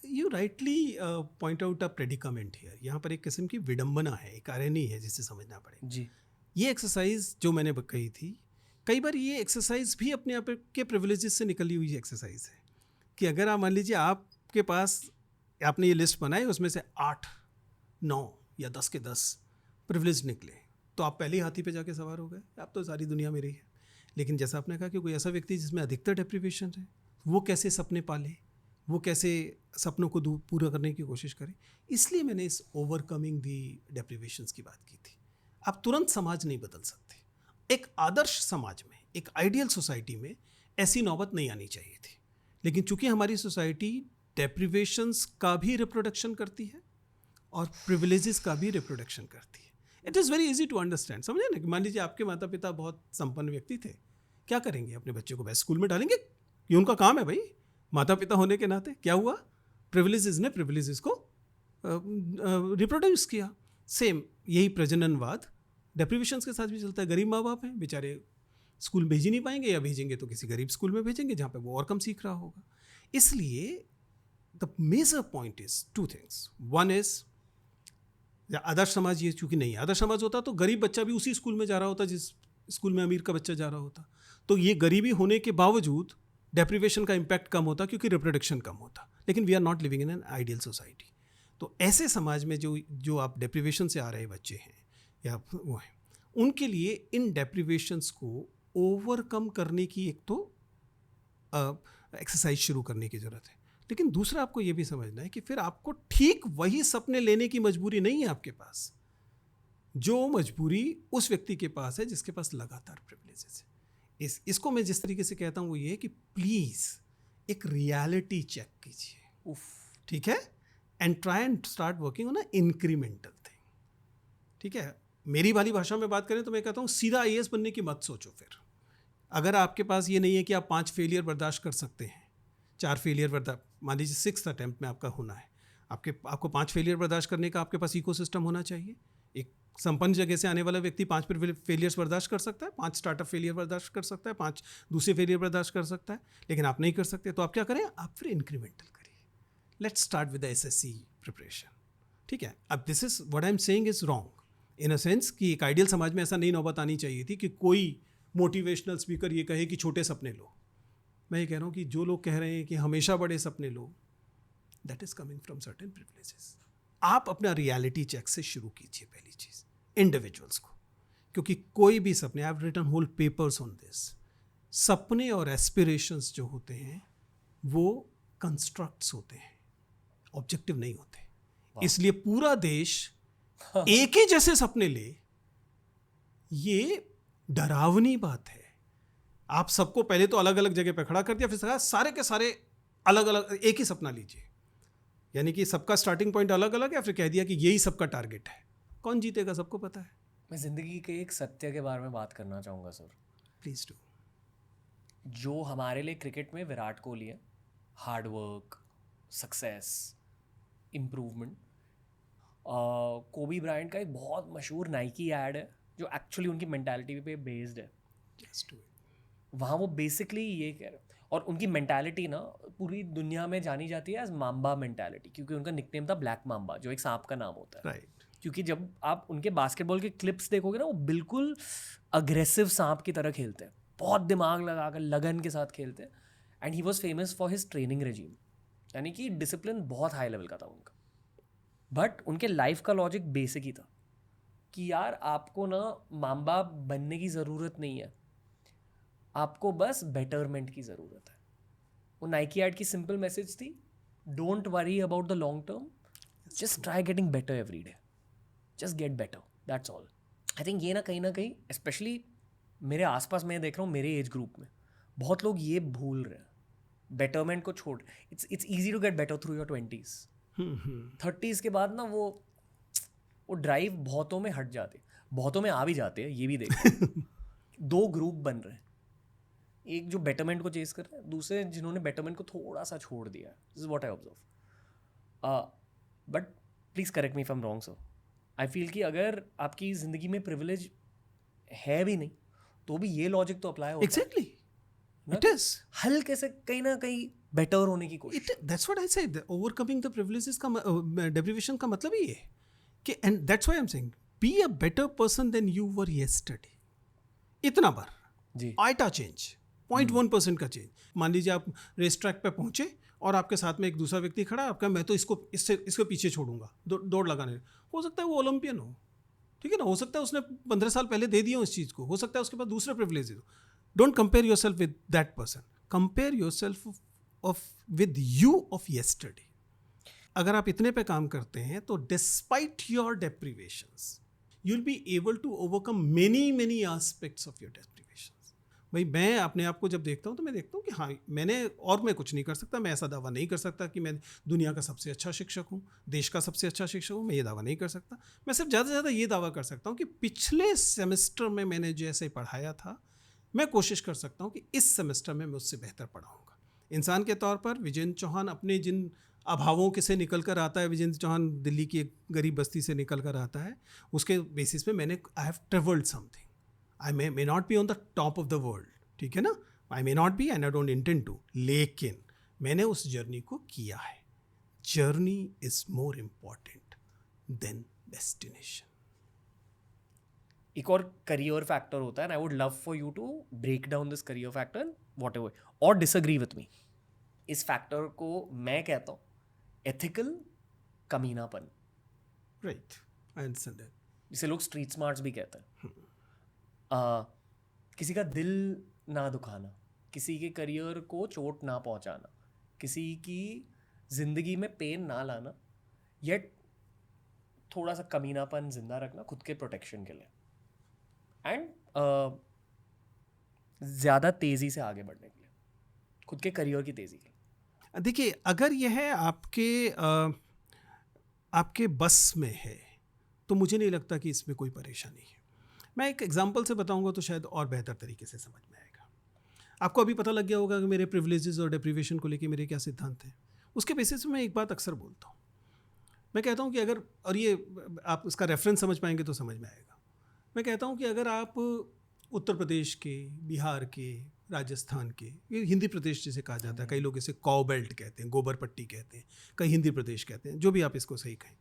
You rightly point out a predicament here. यहाँ पर एक किस्म की विडंबना है, एक आयरनी है जिसे समझना पड़ेगा. जी. ये एक्सरसाइज जो मैंने कही थी, कई बार ये एक्सरसाइज भी अपने आप के प्रिविलेजेस से निकली हुई एक्सरसाइज है. कि अगर आप मान लीजिए आपके पास, आपने ये लिस्ट बनाई, उसमें से 8, 9 या 10 के 10 प्रिविलेज निकले, तो आप पहले ही हाथी पे जाके सवार हो गए, आप तो सारी दुनिया में रही है. लेकिन जैसा आपने कहा कि कोई ऐसा व्यक्ति जिसमें अधिकतर डेप्रिवेशन है, वो कैसे सपने पाले, वो कैसे सपनों को पूरा करने की कोशिश करे. इसलिए मैंने इस ओवरकमिंग दी डेप्रिवेशंस की बात की थी. आप तुरंत समाज नहीं बदल सकते. एक आदर्श समाज में, एक आइडियल सोसाइटी में ऐसी नौबत नहीं आनी चाहिए थी. लेकिन चूंकि हमारी सोसाइटी डेप्रिवेशंस का भी रिप्रोडक्शन करती है और प्रिविलेजेस का भी रिप्रोडक्शन करती है. It is very easy to understand. समझे ना, कि मान लीजिए आपके माता पिता बहुत संपन्न व्यक्ति थे, क्या करेंगे? अपने बच्चे को बेस्ट स्कूल में डालेंगे, ये उनका काम है भाई, माता पिता होने के नाते. क्या हुआ? प्रिविलेजेस ने प्रिविलेजेस को रिप्रोड्यूस किया. सेम यही प्रजननवाद डेप्रिवेशंस के साथ भी चलता है. गरीब माँ बाप हैं, बेचारे स्कूल भेज ही नहीं पाएंगे, या भेजेंगे तो किसी गरीब स्कूल में भेजेंगे जहाँ पे वो और कम सीख रहा होगा. इसलिए the major point is 2 things. One is आदर्श समाज. ये चूंकि नहीं आदर्श समाज होता तो गरीब बच्चा भी उसी स्कूल में जा रहा होता जिस स्कूल में अमीर का बच्चा जा रहा होता. तो ये गरीबी होने के बावजूद डेप्रिवेशन का इम्पैक्ट कम होता क्योंकि रिप्रोडक्शन कम होता. लेकिन we are not living in an ideal society. तो ऐसे समाज में जो आप डेप्रिवेशन से आ रहे बच्चे हैं या वो हैं, उनके लिए इन डेप्रिवेशंस को ओवरकम करने की एक तो एक्सरसाइज शुरू करने की ज़रूरत है. लेकिन दूसरा आपको ये भी समझना है कि फिर आपको ठीक वही सपने लेने की मजबूरी नहीं है आपके पास, जो मजबूरी उस व्यक्ति के पास है जिसके पास लगातार प्रिविलेजेस है. इसको मैं जिस तरीके से कहता हूँ वो ये है कि प्लीज़ एक रियलिटी चेक कीजिए. उफ. ठीक है. And try and start working on a incremental thing. ठीक है. मेरी वाली भाषा में बात करें तो मैं कहता हूँ सीधा IAS बनने की मत सोचो. फिर अगर आपके पास ये नहीं है कि आप 5 फेलियर बर्दाश्त कर सकते हैं, 4 फेलियर बर्दाश्त, मान लीजिए 6th अटैम्प्ट में आपका होना है, आपको 5 फेलियर बर्दाश्त करने का आपके पास इकोसिस्टम होना चाहिए. एक संपन्न जगह से आने वाला व्यक्ति 5 फेलियर्स बर्दाश्त कर सकता है, 5 स्टार्टअप फेलियर बर्दाश्त कर सकता है, 5 दूसरे फेलियर बर्दाश्त कर सकता है. लेकिन आप नहीं कर सकते, तो आप क्या करें? आप फिर इंक्रीमेंटल करिए. Let's start with the SSC preparation. ठीक है. अब this is what I am saying is wrong in a sense कि एक आइडियल समाज में ऐसा नहीं नौबत आनी चाहिए थी कि कोई मोटिवेशनल स्पीकर ये कहे कि छोटे सपने लो. मैं ये कह रहा हूँ कि जो लोग कह रहे हैं कि हमेशा बड़े सपने लो, that is coming from certain privileges. आप अपना रियलिटी चेक से शुरू कीजिए पहली चीज़, इंडिविजुअल्स को. क्योंकि कोई भी सपने, I have written whole papers on this, सपने और एस्पिरेशंस जो होते हैं वो कंस्ट्रक्ट्स होते हैं, ऑब्जेक्टिव नहीं होते. इसलिए पूरा देश एक ही जैसे सपने ले, ये डरावनी बात है. आप सबको पहले तो अलग अलग जगह पे खड़ा कर दिया, फिर सारे के सारे अलग अलग एक ही सपना लीजिए. यानी कि सबका स्टार्टिंग पॉइंट अलग अलग है, फिर कह दिया कि यही सबका टारगेट है. कौन जीतेगा? सबको पता है. मैं ज़िंदगी के एक सत्य के बारे में बात करना चाहूँगा सर. Please do. जो हमारे लिए क्रिकेट में विराट कोहली है, हार्ड वर्क, सक्सेस, इम्प्रूवमेंट. कोबी ब्रायंट का एक बहुत मशहूर नाइकी ऐड है जो एक्चुअली उनकी मेंटालिटी पे बेस्ड है. Just do it. वहाँ वो बेसिकली ये कह रहे हैं, और उनकी मेंटालिटी ना पूरी दुनिया में जानी जाती है एज माम्बा मेंटालिटी, क्योंकि उनका निकनेम था ब्लैक माम्बा, जो एक सांप का नाम होता है. Right. क्योंकि जब आप उनके बास्केटबॉल के क्लिप्स देखोगे ना, वो बिल्कुल अग्रेसिव सांप की तरह खेलते हैं, बहुत दिमाग लगाकर लगन के साथ खेलते हैं. And he was famous for his training regime, यानी कि डिसिप्लिन बहुत हाई लेवल का था उनका. बट उनके लाइफ का लॉजिक बेसिक ही था कि यार आपको ना माम्बा बनने की ज़रूरत नहीं है, आपको बस बेटरमेंट की ज़रूरत है. वो नाइकी ऐड की सिंपल मैसेज थी, don't worry about the long term, just try getting better every day, just get better, that's all. I think ये ना कहीं स्पेशली मेरे आसपास मैं देख रहा हूँ, मेरे एज ग्रुप में बहुत लोग ये भूल रहे हैं, बेटरमेंट को छोड़. It's easy to get better through your 20s. 30s के बाद ना वो ड्राइव बहुतों में हट जाते, बहुतों में आ भी जाते हैं, ये भी देखो. 2 ग्रुप बन रहे हैं, एक जो बेटरमेंट को चेस कर रहे हैं, दूसरे जिन्होंने बेटरमेंट को थोड़ा सा छोड़ दिया है. This is what I observe. But please correct me if I am wrong sir. I feel कि अगर आपकी ज़िंदगी में प्रिविलेज है भी नहीं, तो भी ये लॉजिक तो अप्लाई होता है। एग्जैक्टली, इट इज हल्के से कहीं ना कहीं बेटर होने की कोशिश। That's what I said, overcoming the privileges का डेप्रिवेशन का मतलब ही है कि, and that's why I am saying be a better person than you were yesterday. इतना बार जी, आइटा चेंज, 0.1% का चेंज। मान लीजिए आप रेस ट्रैक पे पहुंचे और आपके साथ में एक दूसरा व्यक्ति खड़ा है, आपका मैं तो इसको पीछे छोड़ूंगा दौड़ लगाने, हो सकता है वो ओलंपियन हो, ठीक है ना, हो सकता है उसने 15 साल पहले दे दिया उस चीज़ को, हो सकता है उसके पास दूसरे प्रिविलेज हो। Don't compare yourself with that person, compare yourself with you of yesterday. अगर आप इतने पे काम करते हैं तो despite your deprivations you will be able to overcome many many aspects of your deprivations. भाई मैं अपने आप को जब देखता हूँ तो मैं देखता हूँ कि हाँ मैं कुछ नहीं कर सकता, मैं ऐसा दावा नहीं कर सकता कि मैं दुनिया का सबसे अच्छा शिक्षक हूँ, देश का सबसे अच्छा शिक्षक हूँ, मैं ये दावा नहीं कर सकता। मैं सिर्फ ज़्यादा से ज़्यादा ये दावा कर सकता हूँ कि पिछले सेमेस्टर में मैंने जैसे पढ़ाया था, मैं कोशिश कर सकता हूँ कि इस सेमेस्टर में मैं उससे बेहतर पढ़ाऊँगा। इंसान के तौर पर विजेंद्र चौहान अपने जिन अभावों के से निकल कर आता है, विजेंद्र चौहान दिल्ली की एक गरीब बस्ती से निकल कर आता है, उसके बेसिस पे मैंने I have travelled something. I may not be on the top of the world, ठीक है ना, I may not be and I don't intend to, लेकिन मैंने उस जर्नी को किया है। Journey is more important than destination. एक और करियर फैक्टर होता है, and I would love for you to break down this career factor whatever, और डिसएग्री विथ मी। इस फैक्टर को मैं कहता हूँ एथिकल कमीनापन, राइट, आई अंडरस्टैंड दैट, जिसे लोग स्ट्रीट स्मार्ट्स भी कहते हैं। किसी का दिल ना दुखाना, किसी के करियर को चोट ना पहुंचाना, किसी की जिंदगी में पेन ना लाना, येट थोड़ा सा कमीनापन जिंदा रखना खुद के प्रोटेक्शन के लिए, एंड ज़्यादा तेज़ी से आगे बढ़ने के लिए, खुद के करियर की तेज़ी के लिए। देखिए अगर यह आपके बस में है तो मुझे नहीं लगता कि इसमें कोई परेशानी है। मैं एक एग्जांपल से बताऊंगा तो शायद और बेहतर तरीके से समझ में आएगा। आपको अभी पता लग गया होगा कि मेरे प्रिविलेजेस और डेप्रिवेशन को लेके मेरे क्या सिद्धांत हैं। उसके बेसिस में मैं एक बात अक्सर बोलता हूँ, मैं कहता हूँ कि अगर, और ये आप इसका रेफरेंस समझ पाएंगे तो समझ में आएगा, मैं कहता हूँ कि अगर आप उत्तर प्रदेश के, बिहार के, राजस्थान के, ये हिंदी प्रदेश जिसे कहा जाता है, कई लोग इसे कॉ बेल्ट कहते हैं, गोबर पट्टी कहते हैं, कई हिंदी प्रदेश कहते हैं, जो भी आप इसको सही कहें,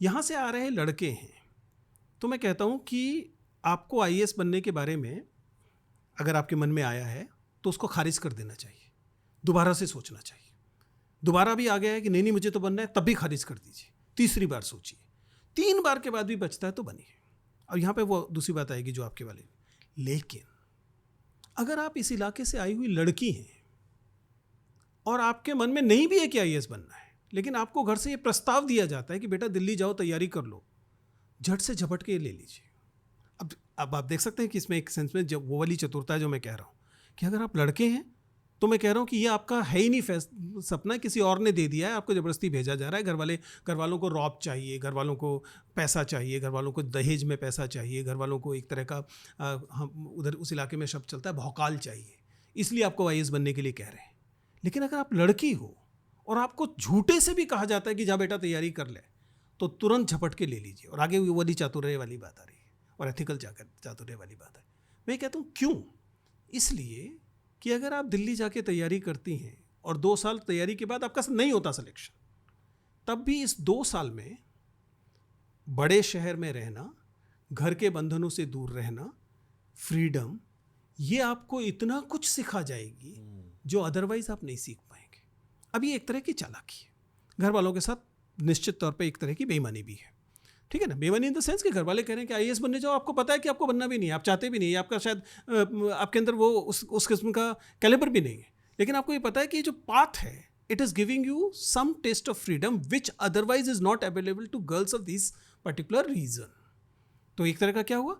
यहाँ से आ रहे लड़के हैं, तो मैं कहता हूँ कि आपको आईएएस बनने के बारे में अगर आपके मन में आया है तो उसको खारिज कर देना चाहिए, दोबारा से सोचना चाहिए। दोबारा भी आ गया है कि नहीं मुझे तो बनना है, तब भी खारिज कर दीजिए, तीसरी बार सोचिए, 3 बार के बाद भी बचता है तो बनिए। और यहाँ पे वो दूसरी बात आएगी जो आपके वाले, लेकिन अगर आप इस इलाके से आई हुई लड़की हैं और आपके मन में नहीं भी है कि आईएएस बनना है, लेकिन आपको घर से ये प्रस्ताव दिया जाता है कि बेटा दिल्ली जाओ, तैयारी कर लो, झट से झपट के ले लीजिए। अब आप देख सकते हैं कि इसमें एक सेंस में जब वो वाली चतुरता है जो मैं कह रहा हूँ कि अगर आप लड़के हैं तो मैं कह रहा हूँ कि ये आपका है ही नहीं सपना, किसी और ने दे दिया है, आपको ज़बरदस्ती भेजा जा रहा है। घर वालों को रॉब चाहिए, घर वालों को पैसा चाहिए, घर वालों को दहेज में पैसा चाहिए, घर वालों को एक तरह का हम उधर उस इलाके में शब्द चलता है भौकाल चाहिए, इसलिए आपको आईएएस बनने के लिए कह रहे हैं। लेकिन अगर आप लड़की हो और आपको झूठे से भी कहा जाता है कि जा बेटा तैयारी कर ले, तो तुरंत झपट के ले लीजिए। और आगे वो वाली चातुर्य वाली बात आ रही है और एथिकल चातुर्य वाली बात है। मैं कहता हूँ क्यों, इसलिए कि अगर आप दिल्ली जाके तैयारी करती हैं और 2 साल तैयारी के बाद आपका नहीं होता सिलेक्शन, तब भी इस 2 साल में बड़े शहर में रहना, घर के बंधनों से दूर रहना, फ्रीडम, ये आपको इतना कुछ सिखा जाएगी जो अदरवाइज आप नहीं सीख पाएंगे। अब ये एक तरह की चालाकी है, घर वालों के साथ निश्चित तौर पे एक तरह की बेईमानी भी है, ठीक है ना। बेईमानी इन द सेंस कि घर वाले कह रहे हैं कि आईएएस बनने जाओ, आपको पता है कि आपको बनना भी नहीं है, आप चाहते भी नहीं है, आपका शायद आपके अंदर वो उस किस्म का कैलिबर भी नहीं है, लेकिन आपको ये पता है कि जो पाथ है it is giving you some taste of freedom which otherwise is not available to girls of this particular region. तो एक तरह का क्या हुआ,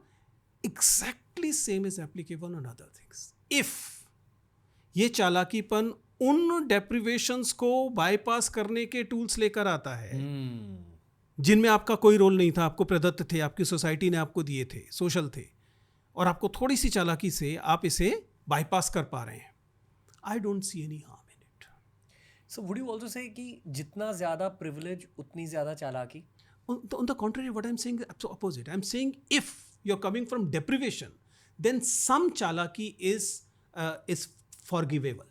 exactly same is applicable on other things. If ये चालाकीपन उन डेप्रिवेशंस को बाईपास करने के टूल्स लेकर आता है जिनमें आपका कोई रोल नहीं था, आपको प्रदत्त थे, आपकी सोसाइटी ने आपको दिए थे, सोशल थे, और आपको थोड़ी सी चालाकी से आप इसे बाईपास कर पा रहे हैं, I don't see any harm in it. So would you also say कि जितना ज़्यादा प्रिविलेज उतनी ज़्यादा चालाकी? On the contrary, what I'm saying is opposite. I'm saying if you're coming from deprivation, then some chalaki is forgivable.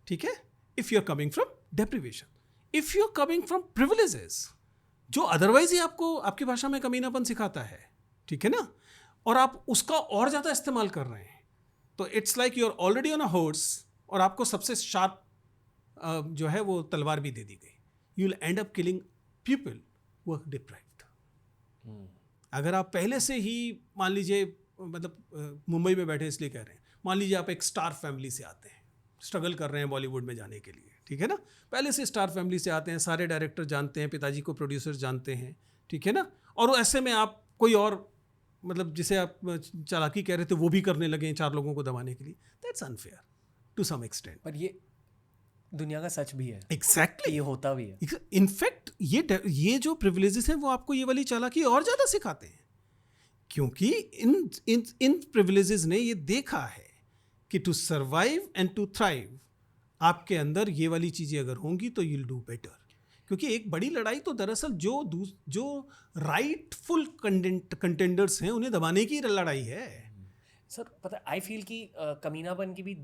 ठीक है? If you're coming from deprivation. If you're coming from privileges, जो अदरवाइज ही आपको आपकी भाषा में कमीनापन सिखाता है, ठीक है ना, और आप उसका और ज़्यादा इस्तेमाल कर रहे हैं, तो it's like you are already on a horse और आपको सबसे शार्प जो है वो तलवार भी दे दी गई. You will end up killing people who are deprived. अगर आप पहले से ही मान लीजिए, मतलब मुंबई में बैठे इसलिए कह रहे हैं, मान लीजिए आप एक स्टार फैमिली से आते हैं, स्ट्रगल कर रहे हैं बॉलीवुड में जाने के लिए, ठीक है ना, पहले से स्टार फैमिली से आते हैं, सारे डायरेक्टर जानते हैं, पिताजी को प्रोड्यूसर जानते हैं, ठीक है ना, और ऐसे में आप कोई और मतलब जिसे आप चालाकी कह रहे थे वो भी करने लगे हैं 4 लोगों को दबाने के लिए. That's unfair to some extent. पर ये दुनिया का सच भी है. एग्जैक्टली ये होता भी है. इनफैक्ट ये जो प्रिविलेजेस हैं वो आपको ये वाली चालाकी और ज़्यादा सिखाते हैं, क्योंकि इन प्रिविलेजेस ने ये देखा है कि to survive and to thrive आपके अंदर ये वाली चीज़ें अगर होंगी तो यू विल डू बेटर. क्योंकि एक बड़ी लड़ाई तो दरअसल जो राइटफुल कंटेंडर्स हैं उन्हें दबाने की लड़ाई है. सर पता है, आई फील कि कमीनापन की भी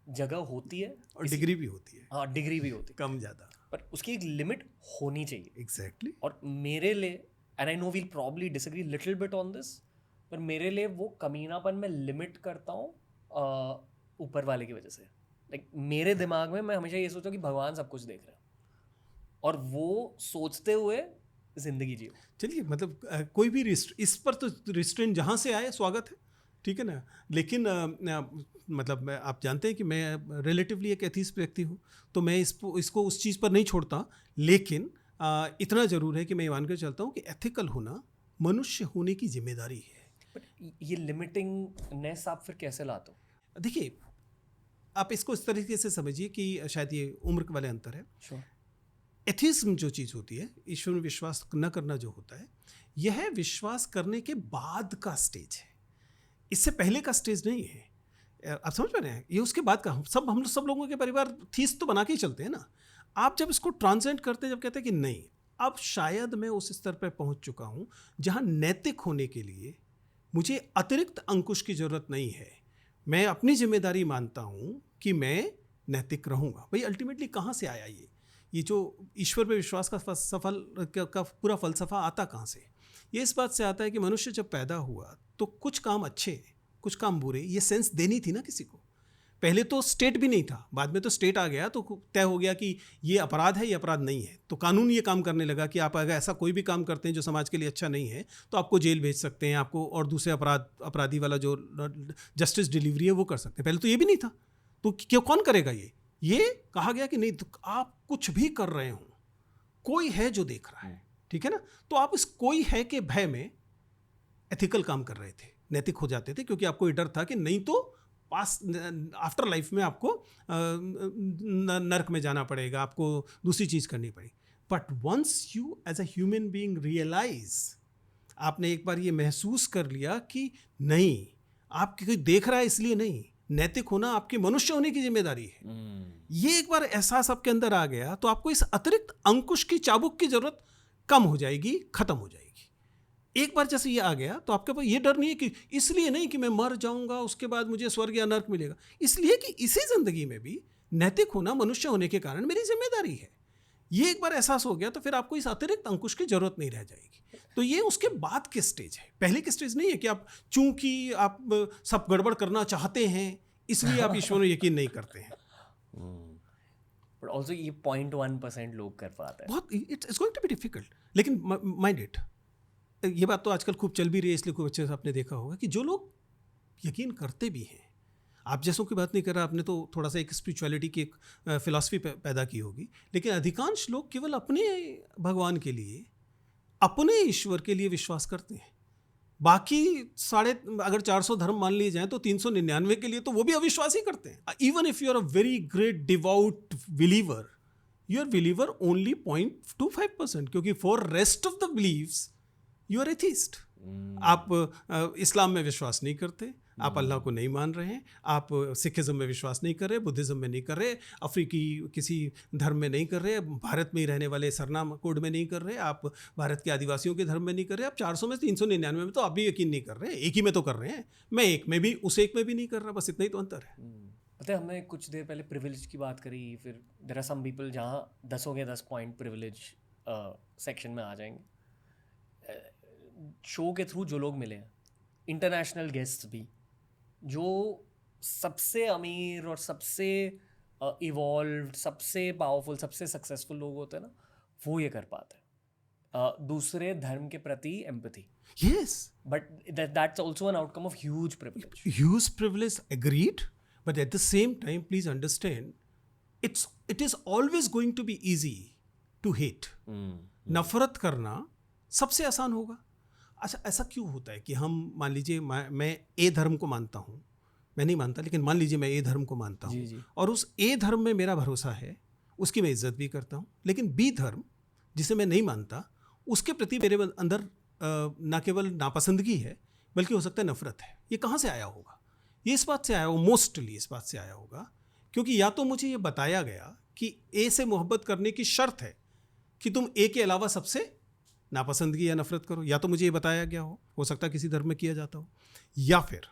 जगह होती है और डिग्री भी होती है. हाँ, डिग्री भी होती है, कम ज़्यादा, पर उसकी एक लिमिट होनी चाहिए. एग्जैक्टली. और मेरे लिए, and I know we'll probably disagree little bit on this, पर मेरे लिए वो कमीनापन में लिमिट करता हूँ ऊपर वाले की वजह से. लाइक मेरे दिमाग में मैं हमेशा ये सोचता हूँ कि भगवान सब कुछ देख रहे हैं, और वो सोचते हुए जिंदगी जियो. चलिए, मतलब कोई भी इस पर तो रिस्ट्रेंट जहाँ से आए स्वागत है, ठीक है ना. लेकिन मतलब आप जानते हैं कि मैं रिलेटिवली एक एथीस्ट व्यक्ति हूँ, तो मैं इसको उस चीज़ पर नहीं छोड़ता. लेकिन इतना ज़रूर है कि मैं ये मानकर चलता हूँ कि एथिकल होना मनुष्य होने की जिम्मेदारी है. बट ये लिमिटिंगनेस आप फिर कैसे लाते हो? देखिए, आप इसको इस तरीके से समझिए कि शायद ये उम्र वाले अंतर है. Sure. एथिज्म जो चीज़ होती है, ईश्वर में विश्वास न करना जो होता है, यह विश्वास करने के बाद का स्टेज है, इससे पहले का स्टेज नहीं है. आप समझ पा रहे हैं? ये उसके बाद का. हम सब लोगों के परिवार थीस तो बना के ही चलते हैं ना. आप जब इसको ट्रांसेंड करते हैं, जब कहते हैं कि नहीं, अब शायद मैं उस स्तर पर पहुंच चुका हूं जहां नैतिक होने के लिए मुझे अतिरिक्त अंकुश की ज़रूरत नहीं है, मैं अपनी जिम्मेदारी मानता हूं कि मैं नैतिक रहूंगा. भाई अल्टीमेटली कहाँ से आया ये जो ईश्वर पे विश्वास का पूरा फलसफा आता कहाँ से? ये इस बात से आता है कि मनुष्य जब पैदा हुआ तो कुछ काम अच्छे, कुछ काम बुरे, ये सेंस देनी थी ना किसी को. पहले तो स्टेट भी नहीं था, बाद में तो स्टेट आ गया, तो तय हो गया कि ये अपराध है, ये अपराध नहीं है. तो कानून ये काम करने लगा कि आप अगर ऐसा कोई भी काम करते हैं जो समाज के लिए अच्छा नहीं है तो आपको जेल भेज सकते हैं, आपको और दूसरे अपराधी वाला जो जस्टिस डिलीवरी है वो कर सकते हैं. पहले तो ये भी नहीं था, तो क्यों कौन करेगा ये कहा गया कि नहीं, तो आप कुछ भी कर रहे हो, कोई है जो देख रहा है, ठीक है ना. तो आप इस कोई है के भय में एथिकल काम कर रहे थे, नैतिक हो जाते थे, क्योंकि आपको ये डर था कि नहीं तो आफ्टर लाइफ में आपको नर्क में जाना पड़ेगा, आपको दूसरी चीज़ करनी पड़ेगी. But once you as a human being realise, आपने एक बार ये महसूस कर लिया कि नहीं, आपकी कोई देख रहा है इसलिए नहीं, नैतिक होना आपके मनुष्य होने की जिम्मेदारी है. ये एक बार एहसास आपके अंदर आ गया तो आपको इस अतिरिक्त अंकुश की चाबुक की जरूरत कम हो जाएगी, खत्म हो जाएगी. एक बार जैसे ये आ गया तो आपके पास ये डर नहीं है कि इसलिए नहीं कि मैं मर जाऊंगा उसके बाद मुझे स्वर्ग या नर्क मिलेगा, इसलिए कि इसी जिंदगी में भी नैतिक होना मनुष्य होने के कारण मेरी जिम्मेदारी है. ये एक बार एहसास हो गया तो फिर आपको इस अतिरिक्त अंकुश की जरूरत नहीं रह जाएगी. तो ये उसके बाद के स्टेज है, पहले के स्टेज नहीं है कि आप चूंकि आप सब गड़बड़ करना चाहते हैं इसलिए आप ईश्वर में यकीन नहीं करते हैं. बट ऑल्सो ये 0.1% लोग कर पाते हैं. बहुत it's going to be difficult. लेकिन माइंड इट, ये बात तो आजकल खूब चल भी रही है, इसलिए खूब अच्छे से आपने देखा होगा कि जो लोग यकीन करते भी हैं, आप जैसों की बात नहीं कर रहा, आपने तो थोड़ा सा एक स्पिरिचुअलिटी की एक फिलॉसफी पैदा की होगी, लेकिन अधिकांश लोग केवल अपने भगवान के लिए, अपने ईश्वर के लिए विश्वास करते हैं. बाकी अगर 400 धर्म मान लिए जाएं तो 399 के लिए तो वो भी अविश्वास ही करते हैं. Even if you are a very great devout believer, you are believer only 0.25%, क्योंकि for rest of the believes you are atheist. आप इस्लाम में विश्वास नहीं करते, आप अल्लाह को नहीं मान रहे हैं, आप सिखिज्म में विश्वास नहीं कर रहे, बुद्धिज्म में नहीं कर रहे, अफ्रीकी किसी धर्म में नहीं कर रहे, भारत में ही रहने वाले सरनाम कोड में नहीं कर रहे, आप भारत के आदिवासियों के धर्म में नहीं कर रहे, आप 400 में 399 में तो आप भी यकीन नहीं कर रहे, एक ही में तो कर रहे हैं, मैं एक में भी उस एक में भी नहीं कर रहा, बस इतना ही तो अंतर है। पता है, हमने कुछ देर पहले प्रिविलेज की बात करी, फिर देयर आर सम पीपल जहाँ 10 हो गए 10 पॉइंट प्रिविलेज सेक्शन में आ जाएंगे। शो के थ्रू जो लोग मिले हैं, इंटरनेशनल गेस्ट भी, जो सबसे अमीर और सबसे इवॉल्व, सबसे पावरफुल, सबसे सक्सेसफुल लोग होते हैं ना, वो ये कर पाते हैं, दूसरे धर्म के प्रति empathy. Yes, but that's also an outcome of huge privilege. huge privilege, agreed, but at the same time please understand it is always going to be easy to hate. नफरत करना सबसे आसान होगा। अच्छा, ऐसा क्यों होता है कि हम, मान लीजिए मैं ए धर्म को मानता हूँ, मैं नहीं मानता लेकिन मान लीजिए मैं ए धर्म को मानता हूँ, और उस ए धर्म में मेरा भरोसा है, उसकी मैं इज्जत भी करता हूँ, लेकिन बी धर्म जिसे मैं नहीं मानता उसके प्रति मेरे अंदर ना केवल नापसंदगी है बल्कि हो सकता है नफरत है। ये कहाँ से आया होगा? ये इस बात से आया होगा, मोस्टली इस बात से आया होगा क्योंकि या तो मुझे ये बताया गया कि ए से मोहब्बत करने की शर्त है कि तुम ए के अलावा सबसे नापसंदगी या नफरत करो, या तो मुझे ये बताया गया हो सकता है किसी धर्म में किया जाता हो, या फिर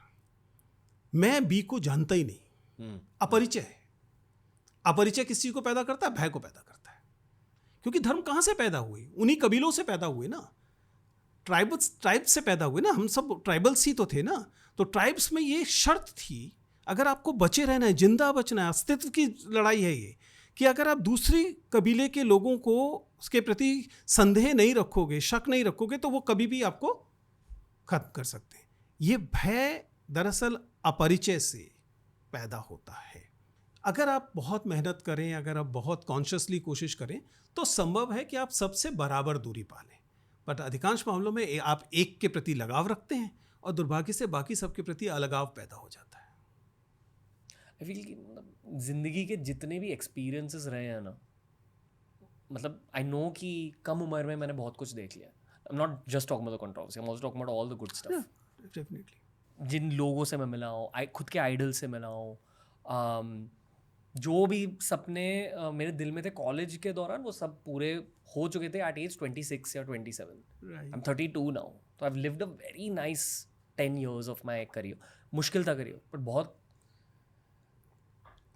मैं बी को जानता ही नहीं, अपरिचय है। अपरिचय किस चीज को पैदा करता है? भय को पैदा करता है, क्योंकि धर्म कहाँ से पैदा हुए? उन्हीं कबीलों से पैदा हुए ना, ट्राइब्स से पैदा हुए ना, हम सब ट्राइबल्स ही तो थे ना। तो ट्राइब्स में ये शर्त थी, अगर आपको बचे रहना है, जिंदा बचना है, अस्तित्व की लड़ाई है ये, कि अगर आप दूसरी कबीले के लोगों को उसके प्रति संदेह नहीं रखोगे, शक नहीं रखोगे, तो वो कभी भी आपको खत्म कर सकते हैं। ये भय दरअसल अपरिचय से पैदा होता है। अगर आप बहुत मेहनत करें, अगर आप बहुत कॉन्शियसली कोशिश करें, तो संभव है कि आप सबसे बराबर दूरी पालें, बट अधिकांश मामलों में आप एक के प्रति लगाव रखते हैं और दुर्भाग्य से बाकी सबके प्रति अलगाव पैदा हो जाता है। आई फील कि मतलब ज़िंदगी के जितने भी एक्सपीरियंसेस रहे हैं ना, मतलब आई नो कि कम उम्र में मैंने बहुत कुछ देख लिया। I am not just talking about the controversy, I am also talking about all the good stuff. Definitely. जिन लोगों से मैं मिला हूँ, खुद के आइडल से मिला हूँ, जो भी सपने मेरे दिल में थे कॉलेज के दौरान, वो सब पूरे हो चुके थे एट एज 26 या 27। आई एम 32 नाउ, तो I have lived a very nice 10 years of my career. मुश्किल था करियर, बट बहुत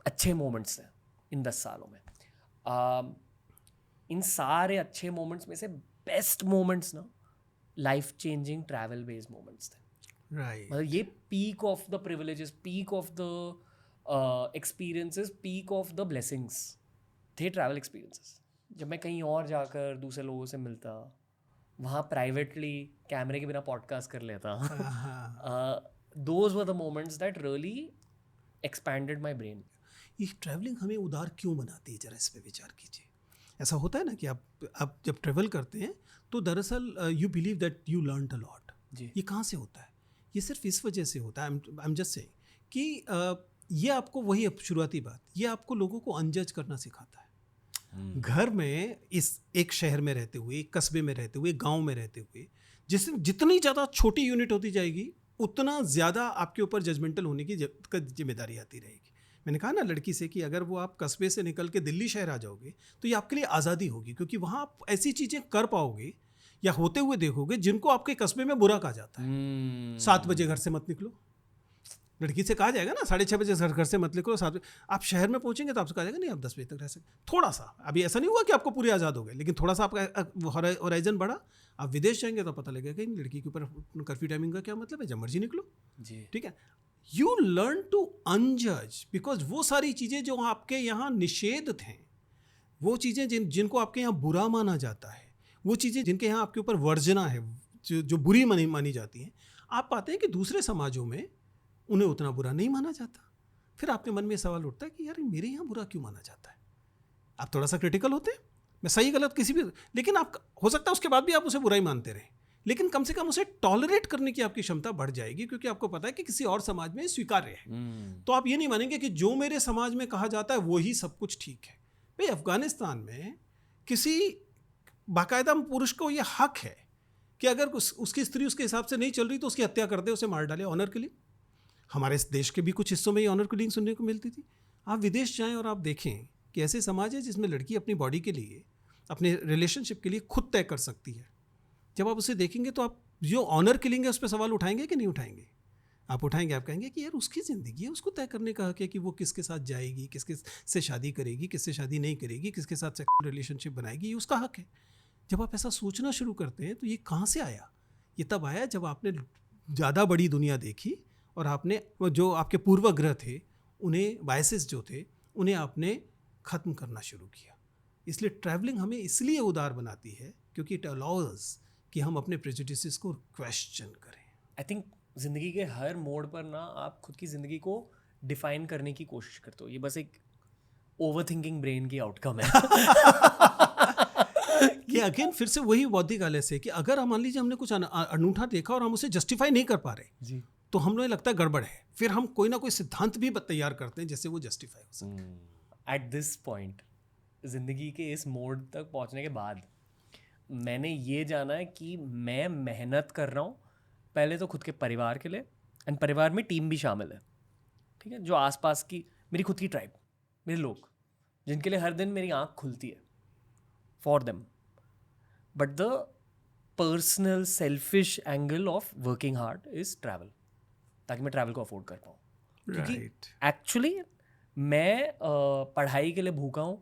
अच्छे मोमेंट्स थे इन 10 सालों में। इन सारे अच्छे मोमेंट्स में से बेस्ट मोमेंट्स ना life changing travel based moments थे। मतलब ये peak of the privileges, peak of the experiences, peak of the blessings थे ट्रैवल एक्सपीरियंसेस। जब मैं कहीं और जाकर दूसरे लोगों से मिलता, वहाँ प्राइवेटली कैमरे के बिना पॉडकास्ट कर लेता, those were the moments that really expanded my brain. ये ट्रैवलिंग हमें उदार क्यों बनाती है, जरा इस पे विचार कीजिए। ऐसा होता है ना कि आप जब ट्रैवल करते हैं तो दरअसल you believe that you learned a lot. ये कहाँ से होता है? ये सिर्फ इस वजह से होता है, आई एम जस्ट सेइंग कि ये आपको, वही शुरुआती बात, ये आपको लोगों को अनजज करना सिखाता है। घर में, इस एक शहर में रहते हुए, एक कस्बे में रहते हुए, गांव में रहते हुए, जितनी ज़्यादा छोटी यूनिट होती जाएगी उतना ज़्यादा आपके ऊपर जजमेंटल होने की जिम्मेदारी आती रहेगी। मैंने कहा ना लड़की से कि अगर वो आप कस्बे से निकल के दिल्ली शहर आ जाओगे तो ये आपके लिए आज़ादी होगी, क्योंकि वहाँ आप ऐसी चीज़ें कर पाओगे या होते हुए देखोगे जिनको आपके कस्बे में बुरा कहा जाता है। 7 बजे घर से मत निकलो, लड़की से कहा जाएगा ना 6:30 बजे घर से मत निकलो, 7 बजे। आप शहर में पहुंचेंगे तो आपसे कहा जाएगा नहीं आप 10 बजे तक रह सकते। थोड़ा सा, अभी ऐसा नहीं हुआ कि आपको पूरे आज़ाद हो गए, लेकिन थोड़ा सा आपका होराइजन बढ़ा। आप विदेश जाएंगे तो पता लगेगा कि लड़की के ऊपर कर्फ्यू टाइमिंग का क्या मतलब है, जब मर्जी निकलो जी, ठीक है। यू लर्न टू अनजज, बिकॉज वो सारी चीज़ें जो आपके यहाँ निषेध थे, वो चीज़ें जिनको आपके यहाँ बुरा माना जाता है, वो चीज़ें जिनके यहाँ आपके ऊपर वर्जना है, जो बुरी मानी जाती हैं, आप पाते हैं कि दूसरे समाजों में उन्हें उतना बुरा नहीं माना जाता। फिर आपके मन में सवाल उठता है कि यार मेरे यहाँ बुरा क्यों माना जाता है। आप थोड़ा सा क्रिटिकल होते हैं, मैं सही गलत किसी भी, लेकिन आप हो सकता है उसके बाद भी आप उसे बुरा ही मानते रहें, लेकिन कम से कम उसे टॉलरेट करने की आपकी क्षमता बढ़ जाएगी, क्योंकि आपको पता है कि किसी और समाज में स्वीकार्य है। तो आप ये नहीं मानेंगे कि जो मेरे समाज में कहा जाता है वही सब कुछ ठीक है। भाई अफगानिस्तान में किसी बाकायदा पुरुष को यह हक है कि अगर उसकी स्त्री उसके हिसाब से नहीं चल रही तो उसकी हत्या कर दे, उसे मार डाले ऑनर के लिए। हमारे इस देश के भी कुछ हिस्सों में ये ऑनर किलिंग सुनने को मिलती थी। आप विदेश जाएं और आप देखें कि ऐसे समाज है जिसमें लड़की अपनी बॉडी के लिए, अपने रिलेशनशिप के लिए खुद तय कर सकती है। जब आप उसे देखेंगे तो आप जो ऑनर किलिंग है उस पर सवाल उठाएंगे कि नहीं उठाएंगे? आप उठाएंगे। आप कहेंगे कि यार उसकी ज़िंदगी है, उसको तय करने का हक है कि वो किसके साथ जाएगी, किसके से शादी करेगी, किससे शादी नहीं करेगी, किसके साथ सेक्सुअल रिलेशनशिप बनाएगी, ये उसका हक है। जब आप ऐसा सोचना शुरू करते हैं तो ये कहाँ से आया? ये तब आया जब आपने ज़्यादा बड़ी दुनिया देखी और आपने जो आपके पूर्वग्रह थे, उन्हें बायसेस जो थे, उन्हें आपने ख़त्म करना शुरू किया। इसलिए ट्रैवलिंग हमें इसलिए उदार बनाती है क्योंकि इट अलाउज कि हम अपने प्रेजुडिसेस को क्वेश्चन करें। आई थिंक ज़िंदगी के हर मोड़ पर ना आप खुद की ज़िंदगी को डिफाइन करने की कोशिश करते हो। ये बस एक ओवर थिंकिंग ब्रेन की आउटकम है। कि अगेन फिर से वही बौद्धिक आलस्य है कि अगर हम मान लीजिए हमने कुछ अनूठा देखा और हम उसे जस्टिफाई नहीं कर पा रहे जी, तो हमें लगता है गड़बड़ है, फिर हम कोई ना कोई सिद्धांत भी तैयार करते हैं जिससे वो जस्टिफाई हो सके। एट दिस पॉइंट ज़िंदगी के इस मोड़ तक पहुंचने के बाद मैंने ये जाना है कि मैं मेहनत कर रहा हूँ पहले तो खुद के परिवार के लिए, एंड परिवार में टीम भी शामिल है, ठीक है, जो आसपास की मेरी खुद की ट्राइब, मेरे लोग जिनके लिए हर दिन मेरी आँख खुलती है, for them. But the personal selfish angle of working hard is travel, ताकि मैं ट्रैवल को अफोर्ड कर पाऊँ। क्योंकि एक्चुअली मैं पढ़ाई के लिए भूखा हूँ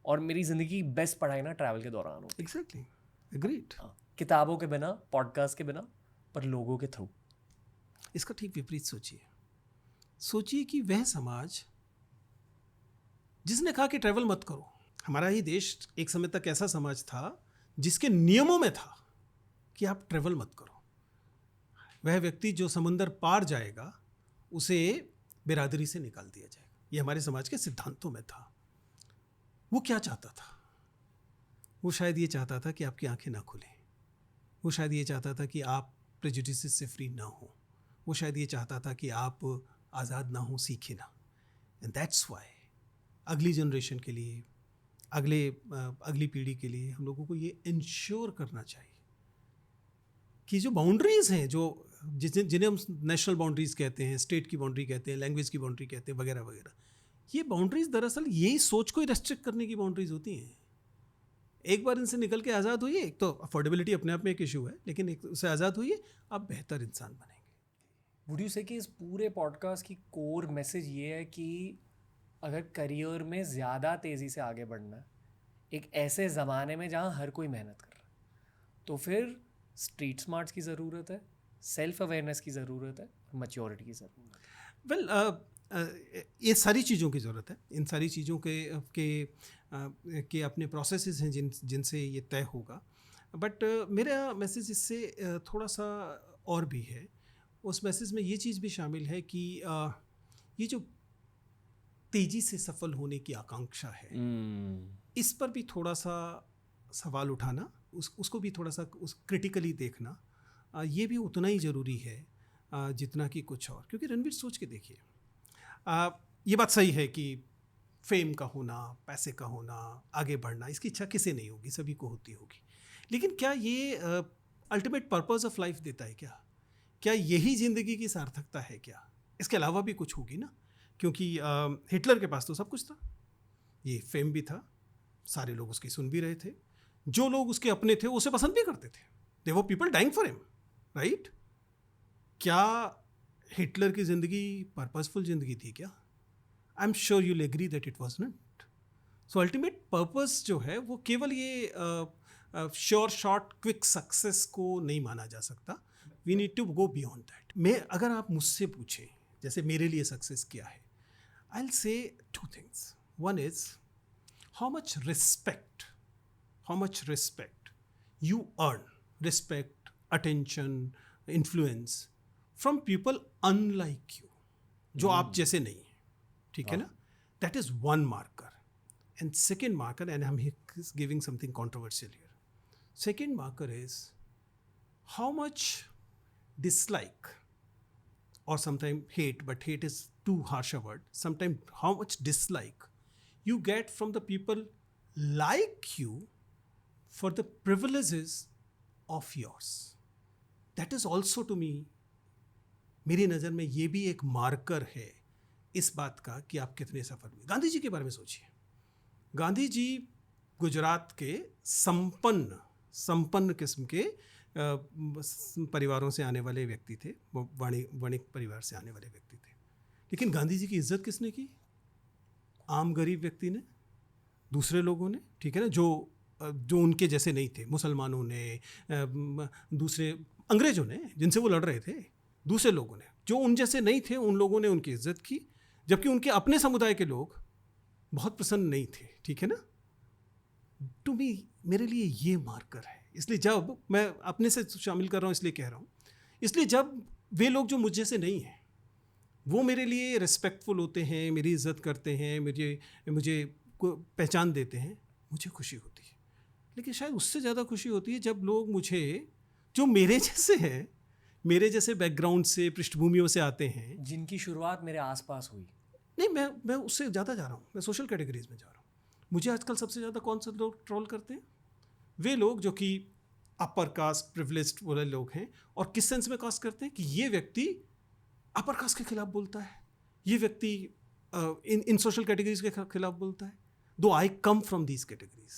और मेरी ज़िंदगी की बेस्ट पढ़ाई ना ट्रैवल के दौरान हो। Exactly, agreed. किताबों के बिना, पॉडकास्ट के बिना, पर लोगों के थ्रू। इसका ठीक विपरीत सोचिए। सोचिए कि वह समाज जिसने कहा कि ट्रैवल मत करो, हमारा ही देश एक समय तक ऐसा समाज था जिसके नियमों में था कि आप ट्रैवल मत करो। वह व्यक्ति जो समुंदर पार जाएगा उसे बिरादरी से निकाल दिया जाएगा, ये हमारे समाज के सिद्धांतों में था। वो क्या चाहता था? वो शायद ये चाहता था कि आपकी आंखें ना खुलें। वो शायद ये चाहता था कि आप प्रेजुडिसेस से फ्री ना हो। वो शायद ये चाहता था कि आप आज़ाद ना हो, सीखे ना। एंड दैट्स वाई अगली जनरेशन के लिए, अगली पीढ़ी के लिए हम लोगों को ये इंश्योर करना चाहिए कि जो बाउंड्रीज़ हैं, जो जिन्हें हम नेशनल बाउंड्रीज़ कहते हैं, स्टेट की बाउंड्री कहते हैं, लैंग्वेज की बाउंड्री कहते हैं, वगैरह वगैरह, ये बाउंड्रीज़ दरअसल यही सोच को ही रेस्ट्रिक्ट करने की बाउंड्रीज़ होती हैं। एक बार इनसे निकल के आज़ाद होइए, एक तो अफोर्डेबिलिटी अपने आप में एक इशू है, लेकिन एक उससे आज़ाद होइए, आप बेहतर इंसान बनेंगे। वुड यू से कि इस पूरे पॉडकास्ट की कोर मैसेज ये है कि अगर करियर में ज़्यादा तेज़ी से आगे बढ़ना है एक ऐसे ज़माने में जहाँ हर कोई मेहनत कर रहा है, तो फिर स्ट्रीट स्मार्ट्स की ज़रूरत है, सेल्फ अवेयरनेस की ज़रूरत है, मैच्योरिटी की ज़रूरत है। वेल, ये सारी चीज़ों की ज़रूरत है। इन सारी चीज़ों के अपने प्रोसेसेस हैं जिनसे ये तय होगा। बट मेरा मैसेज इससे थोड़ा सा और भी है। उस मैसेज में ये चीज़ भी शामिल है कि ये जो तेज़ी से सफल होने की आकांक्षा है, इस पर भी थोड़ा सा सवाल उठाना, उसको भी थोड़ा सा क्रिटिकली देखना, ये भी उतना ही ज़रूरी है जितना कि कुछ और। क्योंकि रणवीर, सोच के देखिए, ये बात सही है कि फेम का होना, पैसे का होना, आगे बढ़ना, इसकी इच्छा किसे नहीं होगी, सभी को होती होगी। लेकिन क्या ये अल्टीमेट पर्पस ऑफ लाइफ देता है? क्या यही ज़िंदगी की सार्थकता है? क्या इसके अलावा भी कुछ होगी ना? क्योंकि हिटलर के पास तो सब कुछ था, ये फेम भी था, सारे लोग उसकी सुन भी रहे थे, जो लोग उसके अपने थे उसे पसंद भी करते थे। They were people dying for him, right? क्या हिटलर की ज़िंदगी पर्पसफुल ज़िंदगी थी क्या? I am sure you will agree that it was not. So ultimate purpose जो है वो केवल ये श्योर शॉर्ट क्विक सक्सेस को नहीं माना जा सकता। We need to go beyond that. अगर आप मुझसे पूछें जैसे मेरे लिए सक्सेस क्या है, I will say two things. One is how much respect you earn, respect, attention, influence from people unlike you, जो आप जैसे नहीं है, ठीक है ना? That is one marker. And second marker, and I'm giving something controversial here. Second marker is how much dislike, or sometimes hate, but hate is too harsh a word. Sometimes how much dislike you get from the people like you for the privileges of yours. That is also to me मेरी नज़र में ये भी एक मार्कर है इस बात का कि आप कितने सफल हुए। गांधी जी के बारे में सोचिए। गांधी जी गुजरात के संपन्न किस्म के परिवारों से आने वाले व्यक्ति थे, वो वणिक परिवार से आने वाले व्यक्ति थे। लेकिन गांधी जी की इज्जत किसने की? आम गरीब व्यक्ति ने, दूसरे लोगों ने, ठीक है ना, जो उनके जैसे नहीं थे, मुसलमानों ने, दूसरे अंग्रेजों ने जिनसे वो लड़ रहे थे, दूसरे लोगों ने जो उन जैसे नहीं थे, उन लोगों ने उनकी इज्जत की, जबकि उनके अपने समुदाय के लोग बहुत प्रसन्न नहीं थे, ठीक है ना। टू मी, मेरे लिए ये मार्कर है। इसलिए जब मैं अपने से शामिल कर रहा हूँ, इसलिए कह रहा हूँ, इसलिए जब वे लोग जो मुझ जैसे नहीं हैं वो मेरे लिए रिस्पेक्टफुल होते हैं, मेरी इज्जत करते हैं, मुझे पहचान देते हैं, मुझे खुशी होती है। लेकिन शायद उससे ज़्यादा खुशी होती है जब लोग मुझे, जो मेरे जैसे हैं, मेरे जैसे बैकग्राउंड से, पृष्ठभूमियों से आते हैं, जिनकी शुरुआत मेरे आसपास हुई। नहीं, मैं उससे ज़्यादा जा रहा हूँ, मैं सोशल कैटेगरीज में जा रहा हूँ। मुझे आजकल सबसे ज़्यादा कौन से लोग ट्रोल करते हैं? वे लोग जो कि अपर कास्ट प्रिविलेज्ड वाले लोग हैं। और किस सेंस में कास्ट करते हैं कि ये व्यक्ति अपर कास्ट के खिलाफ बोलता है, ये व्यक्ति इन सोशल कैटेगरीज के खिलाफ बोलता है। Though I come from these categories,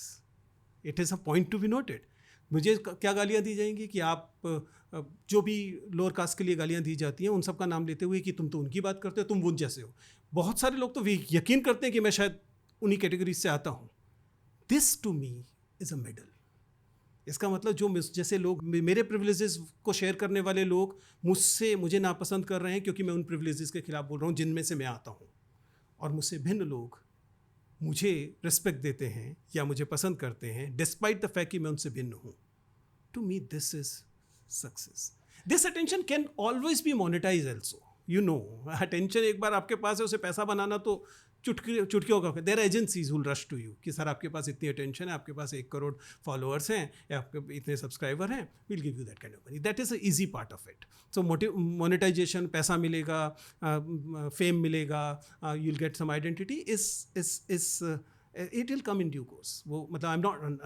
it is a point to be noted. मुझे क्या गालियाँ दी जाएंगी कि आप जो भी लोअर कास्ट के लिए गालियाँ दी जाती हैं उन सब का नाम लेते हुए कि तुम तो उनकी बात करते हो, तुम वो जैसे हो। बहुत सारे लोग तो यकीन करते हैं कि मैं शायद उन्हीं कैटेगरीज से आता हूँ। This to me is a medal. इसका मतलब जो जैसे लोग, मेरे प्रिविलेजेस को शेयर करने वाले लोग मुझे नापसंद कर रहे हैं क्योंकि मैं उन प्रिविलेजेस के खिलाफ बोल रहा हूँ जिनमें से मैं आता हूँ, और मुझसे भिन्न लोग मुझे रिस्पेक्ट देते हैं या मुझे पसंद करते हैं डिस्पाइट द फैक्ट कि मैं उनसे भिन्न हूँ। To me this is success. This attention can always be monetise also, you know. Attention एक बार आपके पास है, उसे पैसा बनाना तो चुटकियों का। There agencies will rush to you कि सर आपके पास इतनी अटेंशन है, आपके पास 1 करोड़ फॉलोअर्स हैं या आपके इतने सब्सक्राइबर हैं, will give you that kind of money. That is a easy part of it. So monetisation, पैसा मिलेगा, फेम मिलेगा, you will get some identity, is it will come in due course. वो मतलब I am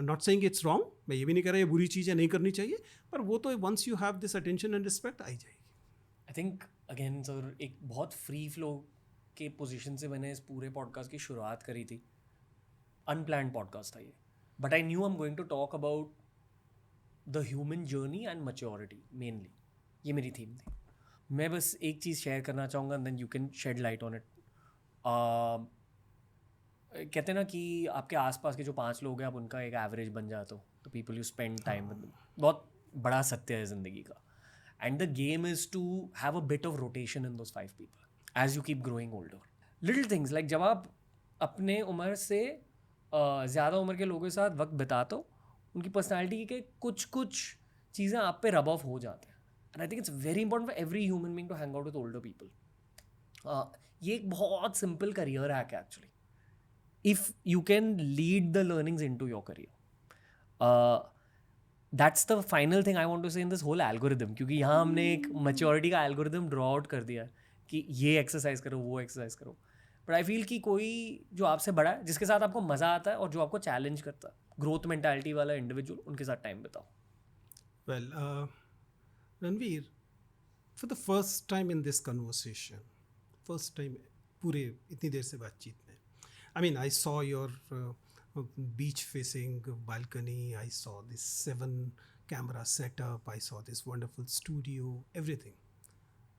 not saying it's wrong, मैं ये भी नहीं कह रहा ये बुरी चीज़ है, नहीं करनी चाहिए, पर वो तो once you have this attention and respect आई जाएगी। आई थिंक अगेन सर, एक बहुत फ्री फ्लो के पोजीशन से मैंने इस पूरे पॉडकास्ट की शुरुआत करी थी। अनप्लान्ड पॉडकास्ट था ये, but I knew I am going to talk about the human journey and maturity mainly. ये मेरी थीम थी। मैं बस एक चीज़ शेयर करना चाहूँगा, then you can shed light on it. कहते हैं ना कि आपके आसपास के जो 5 लोग हैं, आप उनका एक एवरेज बन जाते हो, तो people you spend time with. बहुत बड़ा सत्य है ज़िंदगी का। And the game is to have a bit of rotation in those 5 people as you keep growing older. Little things like जब आप अपने उम्र से ज़्यादा उम्र के लोगों के साथ वक्त बिताते हो, उनकी पर्सनैलिटी के कुछ चीज़ें आप पे रब ऑफ हो जाते हैं। And I think it's very important for every human being to hang out with older people. ये एक बहुत सिंपल करियर है actually, if you can lead the learnings into your career. That's the final thing I want to say in this whole algorithm, क्योंकि यहाँ हमने एक maturity का algorithm draw out कर दिया है कि ये exercise करो, वो exercise करो, but I feel कि कोई जो आपसे बड़ा है, जिसके साथ आपको मज़ा आता है और जो आपको challenge करता है, growth mentality वाला individual, उनके साथ time बिताओ। Well, Ranveer, for the first time in this conversation, first time पूरे इतनी देर से बातचीत में, I mean, I saw your beach-facing balcony. I saw this 7-camera setup. I saw this wonderful studio. Everything.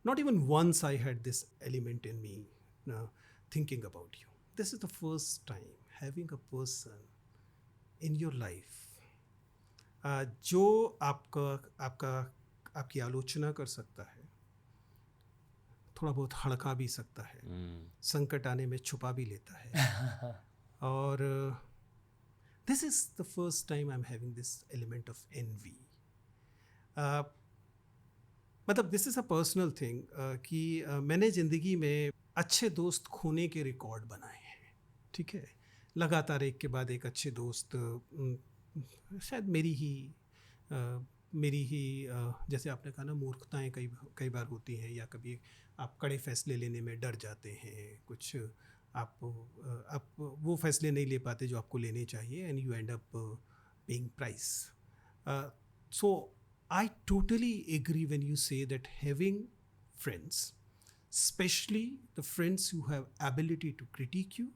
Not even once I had this element in me thinking about you. This is the first time having a person in your life जो आपकी आलोचना कर सकता है, थोड़ा बहुत हड़का भी सकता है, संकट आने में छुपा भी लेता है। और this is the first time I am having this element of envy. मतलब this is a personal thing कि मैंने ज़िंदगी में अच्छे दोस्त खोने के रिकॉर्ड बनाए हैं, ठीक है। लगातार एक के बाद एक अच्छे दोस्त, शायद मेरी ही जैसे आपने कहा ना, मूर्खताएं कई बार होती हैं, या कभी आप कड़े फैसले लेने में डर जाते हैं, कुछ आप वो फैसले नहीं ले पाते जो आपको लेने चाहिए, and you end up paying price. So I totally agree when you say that having friends, especially the friends who have ability to critique you.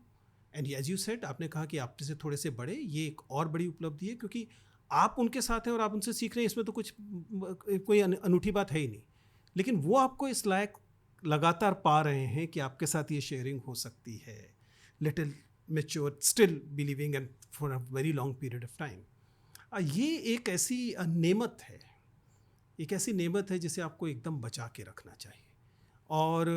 And as you said, आपने कहा कि आप से थोड़े से बड़े, ये एक और बड़ी उपलब्धि है क्योंकि आप उनके साथ हैं और आप उनसे सीख रहे हैं, इसमें तो कुछ कोई अनूठी बात है ही नहीं, लेकिन वो आपको इस लायक लगातार पा रहे हैं कि आपके साथ ये शेयरिंग हो सकती है, little mature, still believing and for a very long period of time. ये एक ऐसी नेमत है, एक ऐसी नेमत है जिसे आपको एकदम बचा के रखना चाहिए. और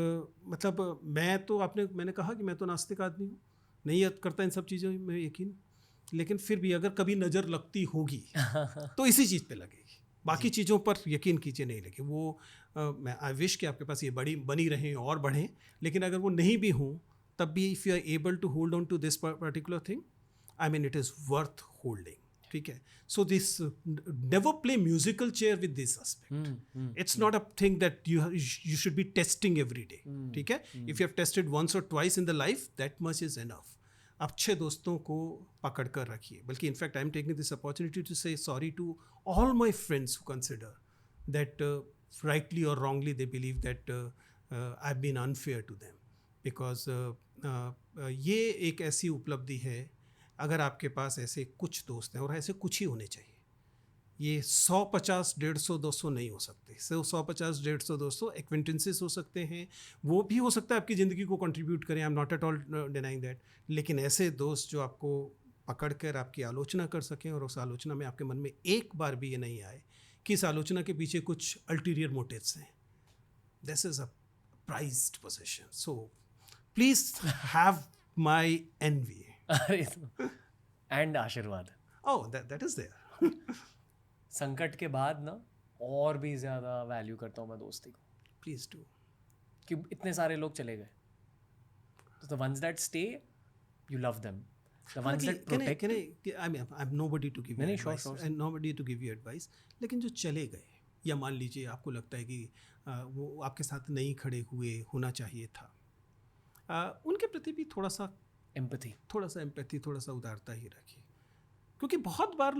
मतलब मैंने कहा कि मैं तो नास्तिक आदमी हूँ, नहीं करता इन सब चीज़ों में यकीन, लेकिन फिर भी अगर कभी नज़र लगती होगी तो इसी चीज़ पे लगेगी, बाकी चीज़ों पर यकीन कीजिए नहीं लगे. वो मैं आई विश कि आपके पास ये बनी रहें और बढ़ें, लेकिन अगर वो नहीं भी हों तब भी if you are able to hold on to this particular thing, I mean it is worth holding. ठीक है. So this never play musical chair with this aspect. It's not a thing that you should be testing every day. ठीक है. If you have tested once और twice in the life, that much is enough. अच्छे दोस्तों को पकड़ कर रखिए. बल्कि in fact I am taking this opportunity to say sorry to all my friends who consider that rightly or wrongly they believe that I've been unfair to them, because ये एक ऐसी उपलब्धि है. अगर आपके पास ऐसे कुछ दोस्त हैं, और ऐसे कुछ ही होने चाहिए, ये 100, 50, 150, 200 नहीं हो सकते. 100, 50, 150, 200 एक्वेंटेंसेस हो सकते हैं, वो भी हो सकता है आपकी ज़िंदगी को कंट्रीब्यूट करें, आई am not at all denying that. लेकिन ऐसे दोस्त जो आपको पकड़ कर आपकी आलोचना कर सकें और उस आलोचना में आपके मन में एक बार भी ये नहीं आए कि इस आलोचना के पीछे कुछ अल्टीरियर मोटिव्स हैं, this is a prized position. So please have my envy and आशीर्वाद. Oh, that is there. संकट के बाद ना और भी ज़्यादा वैल्यू करता हूँ मैं दोस्ती को. Please do. कि इतने सारे लोग चले गए, तो the ones that stay you love them. The ones that protect. I mean, I'm nobody to give you advice, and nobody to give you advice. लेकिन जो चले गए, या मान लीजिए आपको लगता है कि वो आपके साथ नहीं खड़े हुए, होना चाहिए था, उनके प्रति भी थोड़ा सा एम्पैथी, थोड़ा सा उदारता ही रखिए. क्योंकि बहुत बार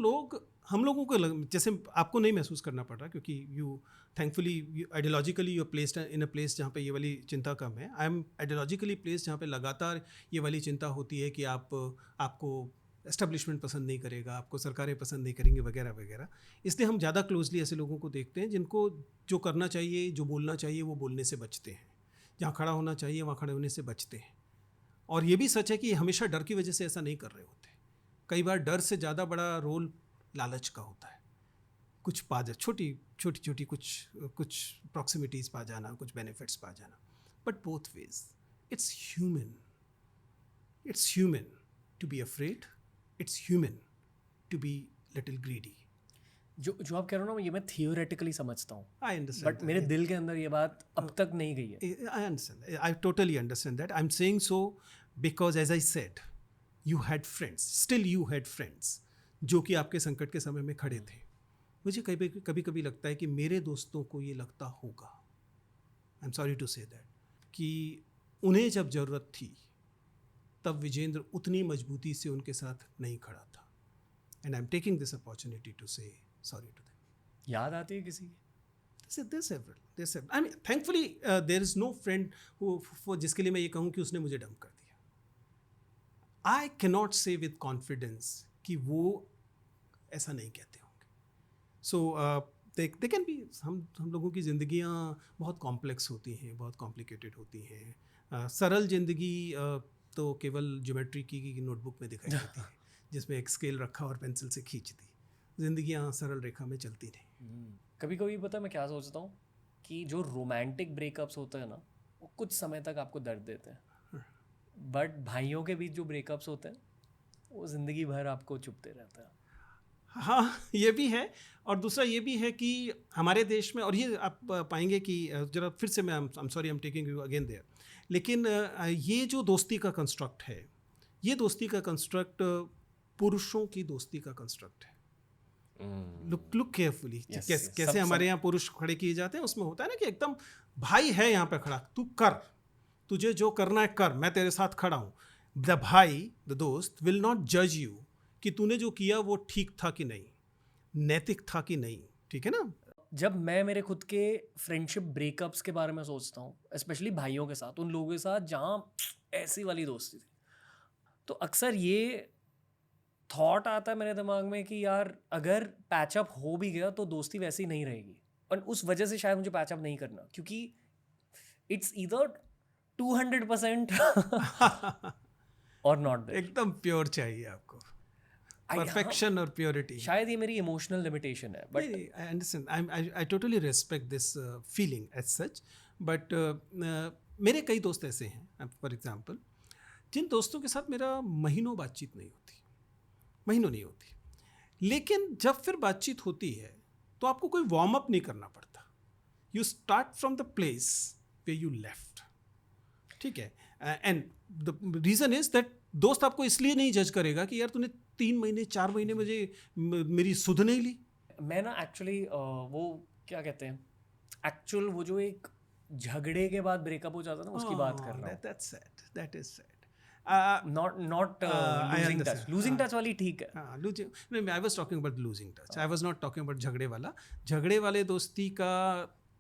हम लोगों को जैसे आपको नहीं महसूस करना पड़ रहा, क्योंकि you thankfully ideologically you placed in a place जहाँ पे ये वाली चिंता कम है. आई एम आइडियोलॉजिकली प्लेस जहाँ पे लगातार ये वाली चिंता होती है कि आपको एस्टेब्लिशमेंट पसंद नहीं करेगा, आपको सरकारें पसंद नहीं करेंगी, वगैरह वगैरह. इसलिए हम ज़्यादा क्लोजली ऐसे लोगों को देखते हैं जिनको जो करना चाहिए, जो बोलना चाहिए, वो बोलने से बचते हैं, जहाँ खड़ा होना चाहिए वहाँ खड़े होने से बचते हैं. और ये भी सच है कि हमेशा डर की वजह से ऐसा नहीं कर रहे होते. कई बार डर से ज़्यादा बड़ा रोल लालच का होता है. कुछ पा जा, छोटी छोटी कुछ प्रॉक्सिमिटीज़ पा जाना, कुछ बेनिफिट्स पा जाना. But both ways it's human to be afraid, it's human to be little greedy. जो आप कह रहे हो ना, ये मैं थियोरेटिकली समझता हूँ, आई अंडरस्टैंड, बट मेरे दिल के अंदर ये बात अब तक नहीं गई है. I understand, I totally understand that. I am saying so because as I said, you had friends, still you had friends जो कि आपके संकट के समय में खड़े थे. मुझे कभी लगता है कि मेरे दोस्तों को ये लगता होगा, I am sorry to say that, कि उन्हें जब ज़रूरत थी तब विजेंद्र उतनी मजबूती से उनके साथ नहीं खड़ा था. And I am taking this opportunity to say sorry to them. याद आती है किसी की? There's several. I mean, thankfully there is no friend who जिसके लिए मैं ये कहूँ कि उसने मुझे डंप कर दिया. I cannot say with confidence कि वो ऐसा नहीं कहते होंगे. So they can be, हम लोगों की ज़िंदगियाँ बहुत कॉम्प्लेक्स होती हैं, बहुत कॉम्प्लिकेटेड होती हैं. सरल ज़िंदगी तो केवल ज्योमेट्री की नोटबुक में दिखाई देती है, जिसमें एक स्केल रखा और पेंसिल से खींच दी. ज़िंदगियाँ सरल रेखा में चलती नहीं. कभी कभी पता मैं क्या सोचता हूँ कि जो रोमांटिक ब्रेकअप्स होते हैं ना, वो कुछ समय तक आपको दर्द देते हैं, बट भाइयों के बीच जो ब्रेकअप्स होते हैं वो ज़िंदगी भर आपको चुभते रहते हैं. हाँ, ये भी है. और दूसरा ये भी है कि हमारे देश में, और ये आप पाएंगे कि जरा फिर से मैं I am sorry, I am taking you again there, लेकिन ये जो दोस्ती का कंस्ट्रक्ट है, ये दोस्ती का कंस्ट्रक्ट पुरुषों की दोस्ती का कंस्ट्रक्ट है. Look carefully. कैसे हमारे यहाँ पुरुष खड़े किए जाते हैं, उसमें होता है ना कि एकदम भाई है यहाँ पे खड़ा, तू कर, तुझे जो करना है कर, मैं तेरे साथ खड़ा हूँ. द भाई, द दोस्त विल नॉट जज यू कि तूने जो किया वो ठीक था कि नहीं, नैतिक था कि नहीं. ठीक है ना. जब मैं मेरे खुद के फ्रेंडशिप ब्रेकअप्स के बारे में सोचता हूँ, स्पेशली भाइयों के साथ, उन लोगों के साथ जहाँ ऐसी वाली दोस्ती थी, तो अक्सर ये थॉट आता है मेरे दिमाग में कि यार अगर पैचअप हो भी गया तो दोस्ती वैसी नहीं रहेगी, और उस वजह से शायद मुझे पैचअप नहीं करना, क्योंकि इट्स ईदर 200% और नॉट देयर। एकदम प्योर चाहिए आपको, हाँ, परफेक्शन और प्योरिटी। शायद ये मेरी इमोशनल लिमिटेशन है, but I understand, I totally respect this feeling as such, but मेरे कई दोस्त ऐसे हैं फॉर एग्जांपल जिन दोस्तों के साथ मेरा महीनों बातचीत नहीं होती, महीनों नहीं होती, लेकिन जब फिर बातचीत होती है तो आपको कोई वार्म अप नहीं करना पड़ता, you start from the place way you left, ठीक है। And the reason is that दोस्त आपको इसलिए नहीं जज करेगा कि यार तूने 3 महीने 4 महीने मुझे मेरी सुध नहीं ली। मैं ना एक्चुअली वो क्या कहते हैं, एक्चुअल वो जो एक झगड़े के बाद ब्रेकअप हो जाता है ना, उसकी बात कर रहा हूँ। That's sad, that is sad. Not I losing touch, understand. Losing touch वाली ठीक है। हाँ, नहीं, I was talking about losing touch, I was not talking about झगड़े वाला। झगड़े वाले दोस्ती का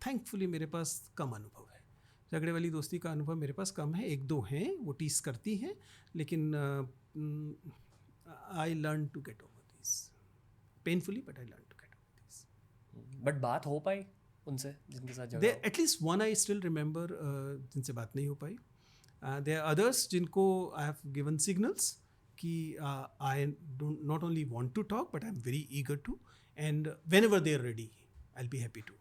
थैंकफुली मेरे पास कम अनुभव है, झगड़े वाली दोस्ती का अनुभव मेरे पास कम है। एक दो हैं वो टीस करती हैं, लेकिन I learn to get over this painfully, but I learn to get over this. But बात हो पाई उनसे जिनके साथ झगड़ा हो? At least one I still remember जिनसे बात नहीं हो पाई। देयर आर अदर्स जिनको आई हैव गिवन सिग्नल्स कि I don't not only want to talk but I am very eager to, and whenever they are ready I will be happy to.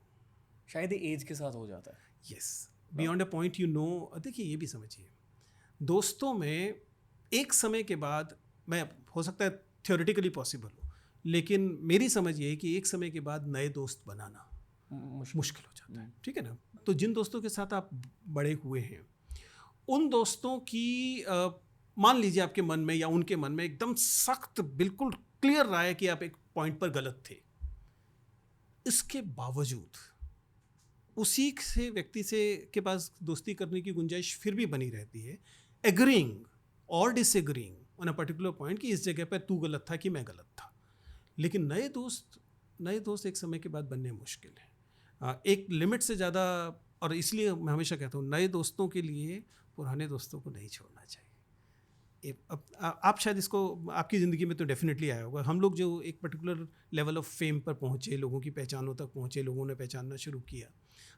शायद एज के साथ हो जाता है। Yes, beyond a point you know. देखिए ये भी समझिए, दोस्तों में एक समय के बाद, मैं हो सकता है थियोरेटिकली पॉसिबल हो, लेकिन मेरी समझ ये है कि एक समय के बाद नए दोस्त बनाना मुश्किल हो जाता है, ठीक है ना। तो जिन दोस्तों के साथ आप बड़े हुए हैं, उन दोस्तों की मान लीजिए आपके मन में या उनके मन में एकदम सख्त बिल्कुल क्लियर रहा है कि आप एक पॉइंट पर गलत थे, इसके बावजूद उसी से व्यक्ति से के पास दोस्ती करने की गुंजाइश फिर भी बनी रहती है, एग्रीइंग और disagreeing on a particular point कि इस जगह पर तू गलत था कि मैं गलत था। लेकिन नए दोस्त एक समय के बाद बनने मुश्किल है, एक लिमिट से ज़्यादा। और इसलिए मैं हमेशा कहता हूँ नए दोस्तों के लिए पुराने दोस्तों को नहीं छोड़ना चाहिए। अब आप शायद इसको आपकी ज़िंदगी में तो डेफिनेटली आया होगा। हम लोग जो एक पर्टिकुलर लेवल ऑफ फेम पर पहुँचे, लोगों की पहचानों तक पहुँचे, लोगों ने पहचानना शुरू किया,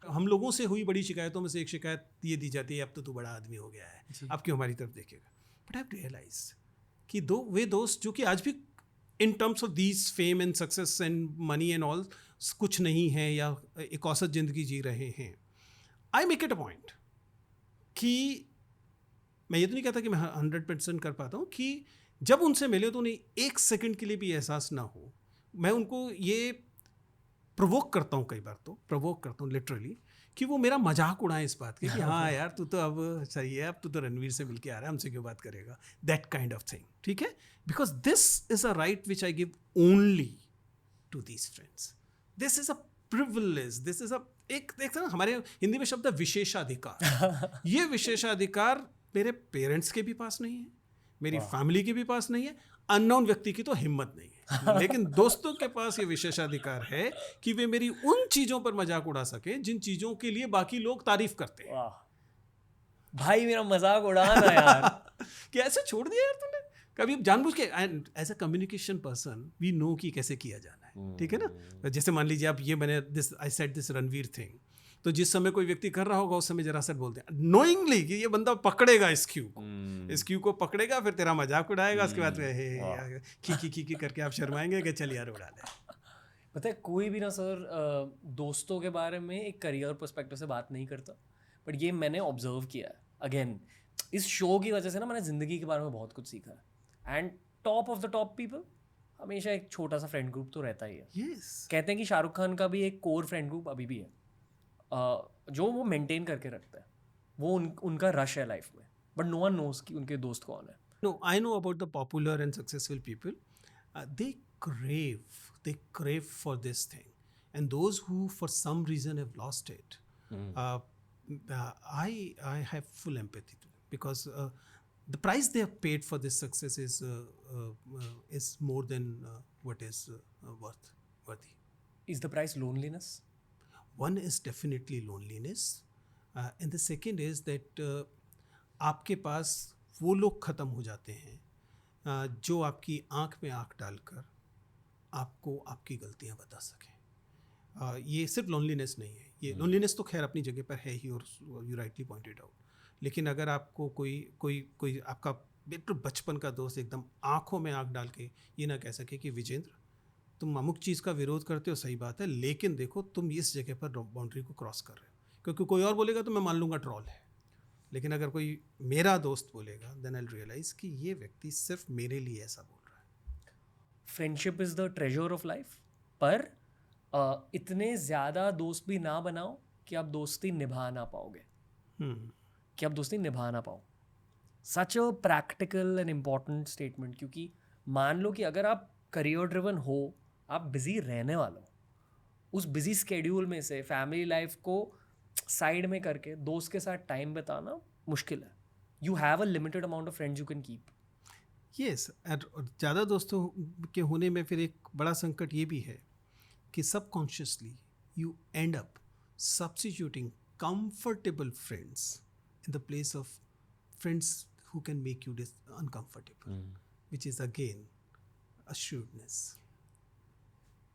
हम लोगों से हुई बड़ी शिकायतों में से एक शिकायत ये दी जाती है, अब तो तू बड़ा आदमी हो गया है, अब क्यों हमारी तरफ देखेगा। बट आई हैव रियलाइज कि वे दोस्त जो कि आज भी in terms of these fame and success and money and all कुछ नहीं है या एक औसत ज़िंदगी जी रहे हैं, I make it a point कि मैं ये तो नहीं कहता कि मैं 100% कर पाता हूँ कि जब उनसे मिले तो उन्हें एक सेकंड के लिए भी एहसास ना हो। मैं उनको ये प्रोवोक करता हूँ, कई बार तो प्रोवोक करता हूँ लिटरली, कि वो मेरा मजाक उड़ाएं इस बात की कि हाँ यार तू तो अब सही है, अब तू तो रणवीर से मिलके आ रहा है, हमसे क्यों बात करेगा, दैट काइंड ऑफ थिंग, ठीक है। Because this is a right which I give only to these friends, this is a privilege, this is a एक ना हमारे हिंदी में शब्द है विशेषाधिकार। ये विशेषाधिकार मेरे पेरेंट्स के भी पास नहीं है, मेरी फैमिली के भी पास नहीं है, अननोन व्यक्ति की तो हिम्मत नहीं है, लेकिन दोस्तों के पास ये विशेषाधिकार है कि वे मेरी उन चीज़ों पर मजाक उड़ा सके जिन चीज़ों के लिए बाकी लोग तारीफ करते हैं। वाह भाई, मेरा मजाक उड़ाना यार। कि ऐसे छोड़ दिया यार तूने, कभी जानबूझ के। And as a communication person we know कि कैसे किया जाना है, ठीक है ना। जैसे मान लीजिए आप ये मैंने this I said this Ranveer thing, तो जिस समय कोई व्यक्ति कर रहा होगा उस समय जरा सा बोलते हैं नोइंगली कि ये बंदा पकड़ेगा इस क्यू को, इस क्यू को पकड़ेगा, फिर तेरा मजाक उड़ाएगा, उसके बाद खी करके आप शर्माएंगे कि चल यार उड़ा ले। पता है कोई भी ना सर दोस्तों के बारे में एक करियर पर्सपेक्टिव से बात नहीं करता, बट ये मैंने ऑब्जर्व किया है। अगेन इस शो की वजह से ना मैंने ज़िंदगी के बारे में बहुत कुछ सीखा है। And top of the top people हमेशा एक छोटा सा फ्रेंड ग्रुप तो रहता ही है। कहते हैं कि शाहरुख खान का भी एक कोर फ्रेंड ग्रुप अभी भी है, जो वो मेंटेन करके रखता है। वो उनका रश है लाइफ में, बट नो वन नोज कि उनके दोस्त कौन है। No, I know about the popular and successful people, they crave for this thing, and those who for some reason have lost it, I have full empathy to them, because the price they have paid for this success is more than what is worthy. Is the price loneliness? One is definitely loneliness, and the second is that आपके पास वो लोग ख़त्म हो जाते हैं जो आपकी आंख में आंख डालकर आपको आपकी गलतियां बता सकें। ये सिर्फ लोनलीनेस नहीं है, ये लोनलीनेस तो खैर अपनी जगह पर है ही, और यू राइटली पॉइंटेड आउट, लेकिन अगर आपको कोई आपका बिल्कुल बचपन का दोस्त एकदम आंखों में आंख डाल के ये ना कह सके कि विजेंद्र तुम अमुक चीज़ का विरोध करते हो, सही बात है, लेकिन देखो तुम इस जगह पर बाउंड्री को क्रॉस कर रहे हो, क्योंकि कोई और बोलेगा तो मैं मान लूँगा ट्रॉल है, लेकिन अगर कोई मेरा दोस्त बोलेगा देन आई रियलाइज कि ये व्यक्ति सिर्फ मेरे लिए ऐसा बोल रहा है। Friendship is the treasure of life, पर इतने ज़्यादा दोस्त भी ना बनाओ कि आप दोस्ती निभा ना पाओगे, कि आप दोस्ती निभा ना पाओ। Such a practical and important statement, क्योंकि मान लो कि अगर आप करियर ड्रिवन हो, आप बिजी रहने वाले हो, उस बिजी स्केड्यूल में से फैमिली लाइफ को साइड में करके दोस्त के साथ टाइम बिताना मुश्किल है। You have a limited amount of friends you can keep. Yes, और ज़्यादा दोस्तों के होने में फिर एक बड़ा संकट ये भी है कि subconsciously you end up substituting comfortable friends in the place of friends who can make you uncomfortable, which is again assuredness.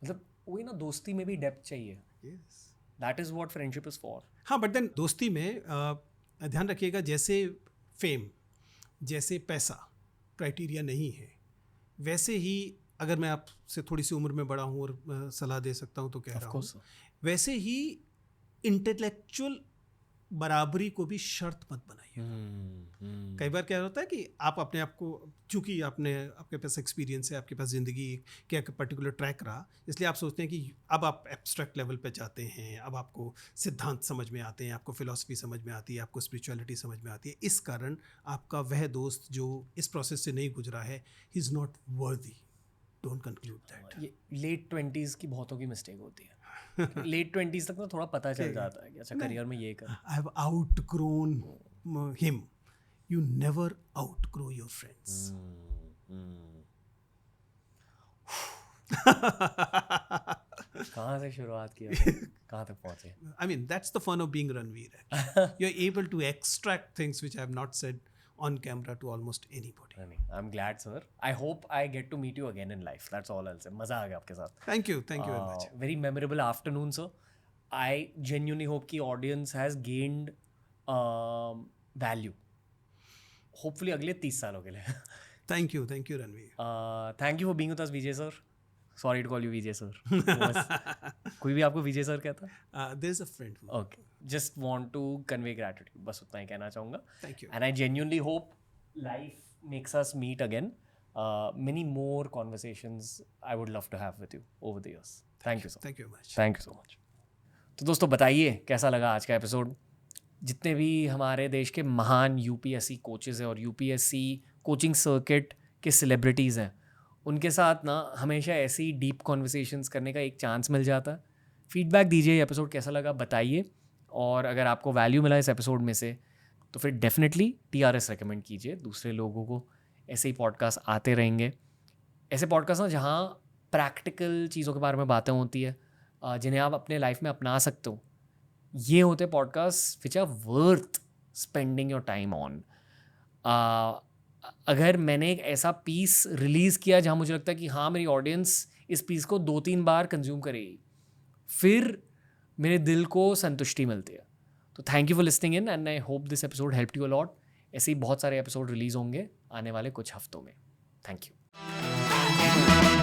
मतलब वही ना, दोस्ती में भी डेप्थ चाहिए। Yes. That is what friendship is for. हाँ, बट देन दोस्ती में ध्यान रखिएगा, जैसे फेम, जैसे पैसा क्राइटेरिया नहीं है, वैसे ही अगर मैं आपसे थोड़ी सी उम्र में बड़ा हूँ और सलाह दे सकता हूँ तो कह रहा हूँ, वैसे ही इंटेलेक्चुअल बराबरी को भी शर्त मत बनाइए। कई बार क्या होता है कि आप अपने आप को, चूंकि आपके पास एक्सपीरियंस है, आपके पास ज़िंदगी क्या पर्टिकुलर ट्रैक रहा, इसलिए आप सोचते हैं कि अब आप एब्स्ट्रैक्ट लेवल पे जाते हैं, अब आपको सिद्धांत समझ में आते हैं, आपको फिलॉसफी समझ में आती है, आपको स्पिरिचुअलिटी समझ में आती है। इस कारण आपका वह दोस्त जो इस प्रोसेस से नहीं गुजरा है, he is not worthy. Don't conclude that. ये लेट 20s की बहुतों की मिस्टेक होती है। लेट 20s तक ना थोड़ा पता चल जाता है कि अच्छा करियर में ये कर। I have outgrown him. You never outgrow your friends. कहाँ से शुरुआत की, कहाँ तक पहुँचे? I mean, that's the fun of being Ranveer. You're able to extract things which I have not said on camera to almost anybody. I'm glad, sir. I hope I get to meet you again in life. That's all I'll say. मज़ा आ गया आपके साथ. Thank you very much. Very memorable afternoon, sir. I genuinely hope the audience has gained value. Hopefully अगले 30 सालों के लिए. Thank you, Ranveer. Thank you for being with us, Vijay sir. Sorry to call you Vijay sir. कोई भी आपको विजय सर कहता? There's a friend. Okay. Just want to convey gratitude. बस उतना ही कहना चाहूँगा. Thank you. And I genuinely hope life makes us meet again. Many more conversations I would love to have with you over the years. Thank you so much. Thank you very much. Thank you so much. तो दोस्तों बताइए कैसा लगा आज का एपिसोड। जितने भी हमारे देश के महान यूपीएससी कोचेज़ हैं और यूपीएससी कोचिंग सर्किट के सेलिब्रिटीज़ हैं, उनके साथ ना हमेशा ऐसी डीप कॉन्वर्सेशंस करने का एक चांस मिल जाता है। फीडबैक दीजिए, एपिसोड कैसा लगा बताइए, और अगर आपको वैल्यू मिला इस एपिसोड में से तो फिर डेफिनेटली TRS रेकमेंड कीजिए दूसरे लोगों को। ऐसे ही पॉडकास्ट आते रहेंगे, ऐसे पॉडकास्ट ना जहाँ प्रैक्टिकल चीज़ों के बारे में बातें होती है, जिन्हें आप अपने लाइफ में अपना सकते हो। ये होते podcast which are worth spending your time on. अगर मैंने एक ऐसा पीस रिलीज़ किया जहाँ मुझे लगता है कि हाँ मेरी ऑडियंस इस पीस को 2-3 बार कंज्यूम करेगी, फिर मेरे दिल को संतुष्टि मिलती है। तो thank you for listening in and I hope this episode helped you a lot. ऐसे ही बहुत सारे एपिसोड रिलीज़ होंगे आने वाले कुछ हफ्तों में। Thank you.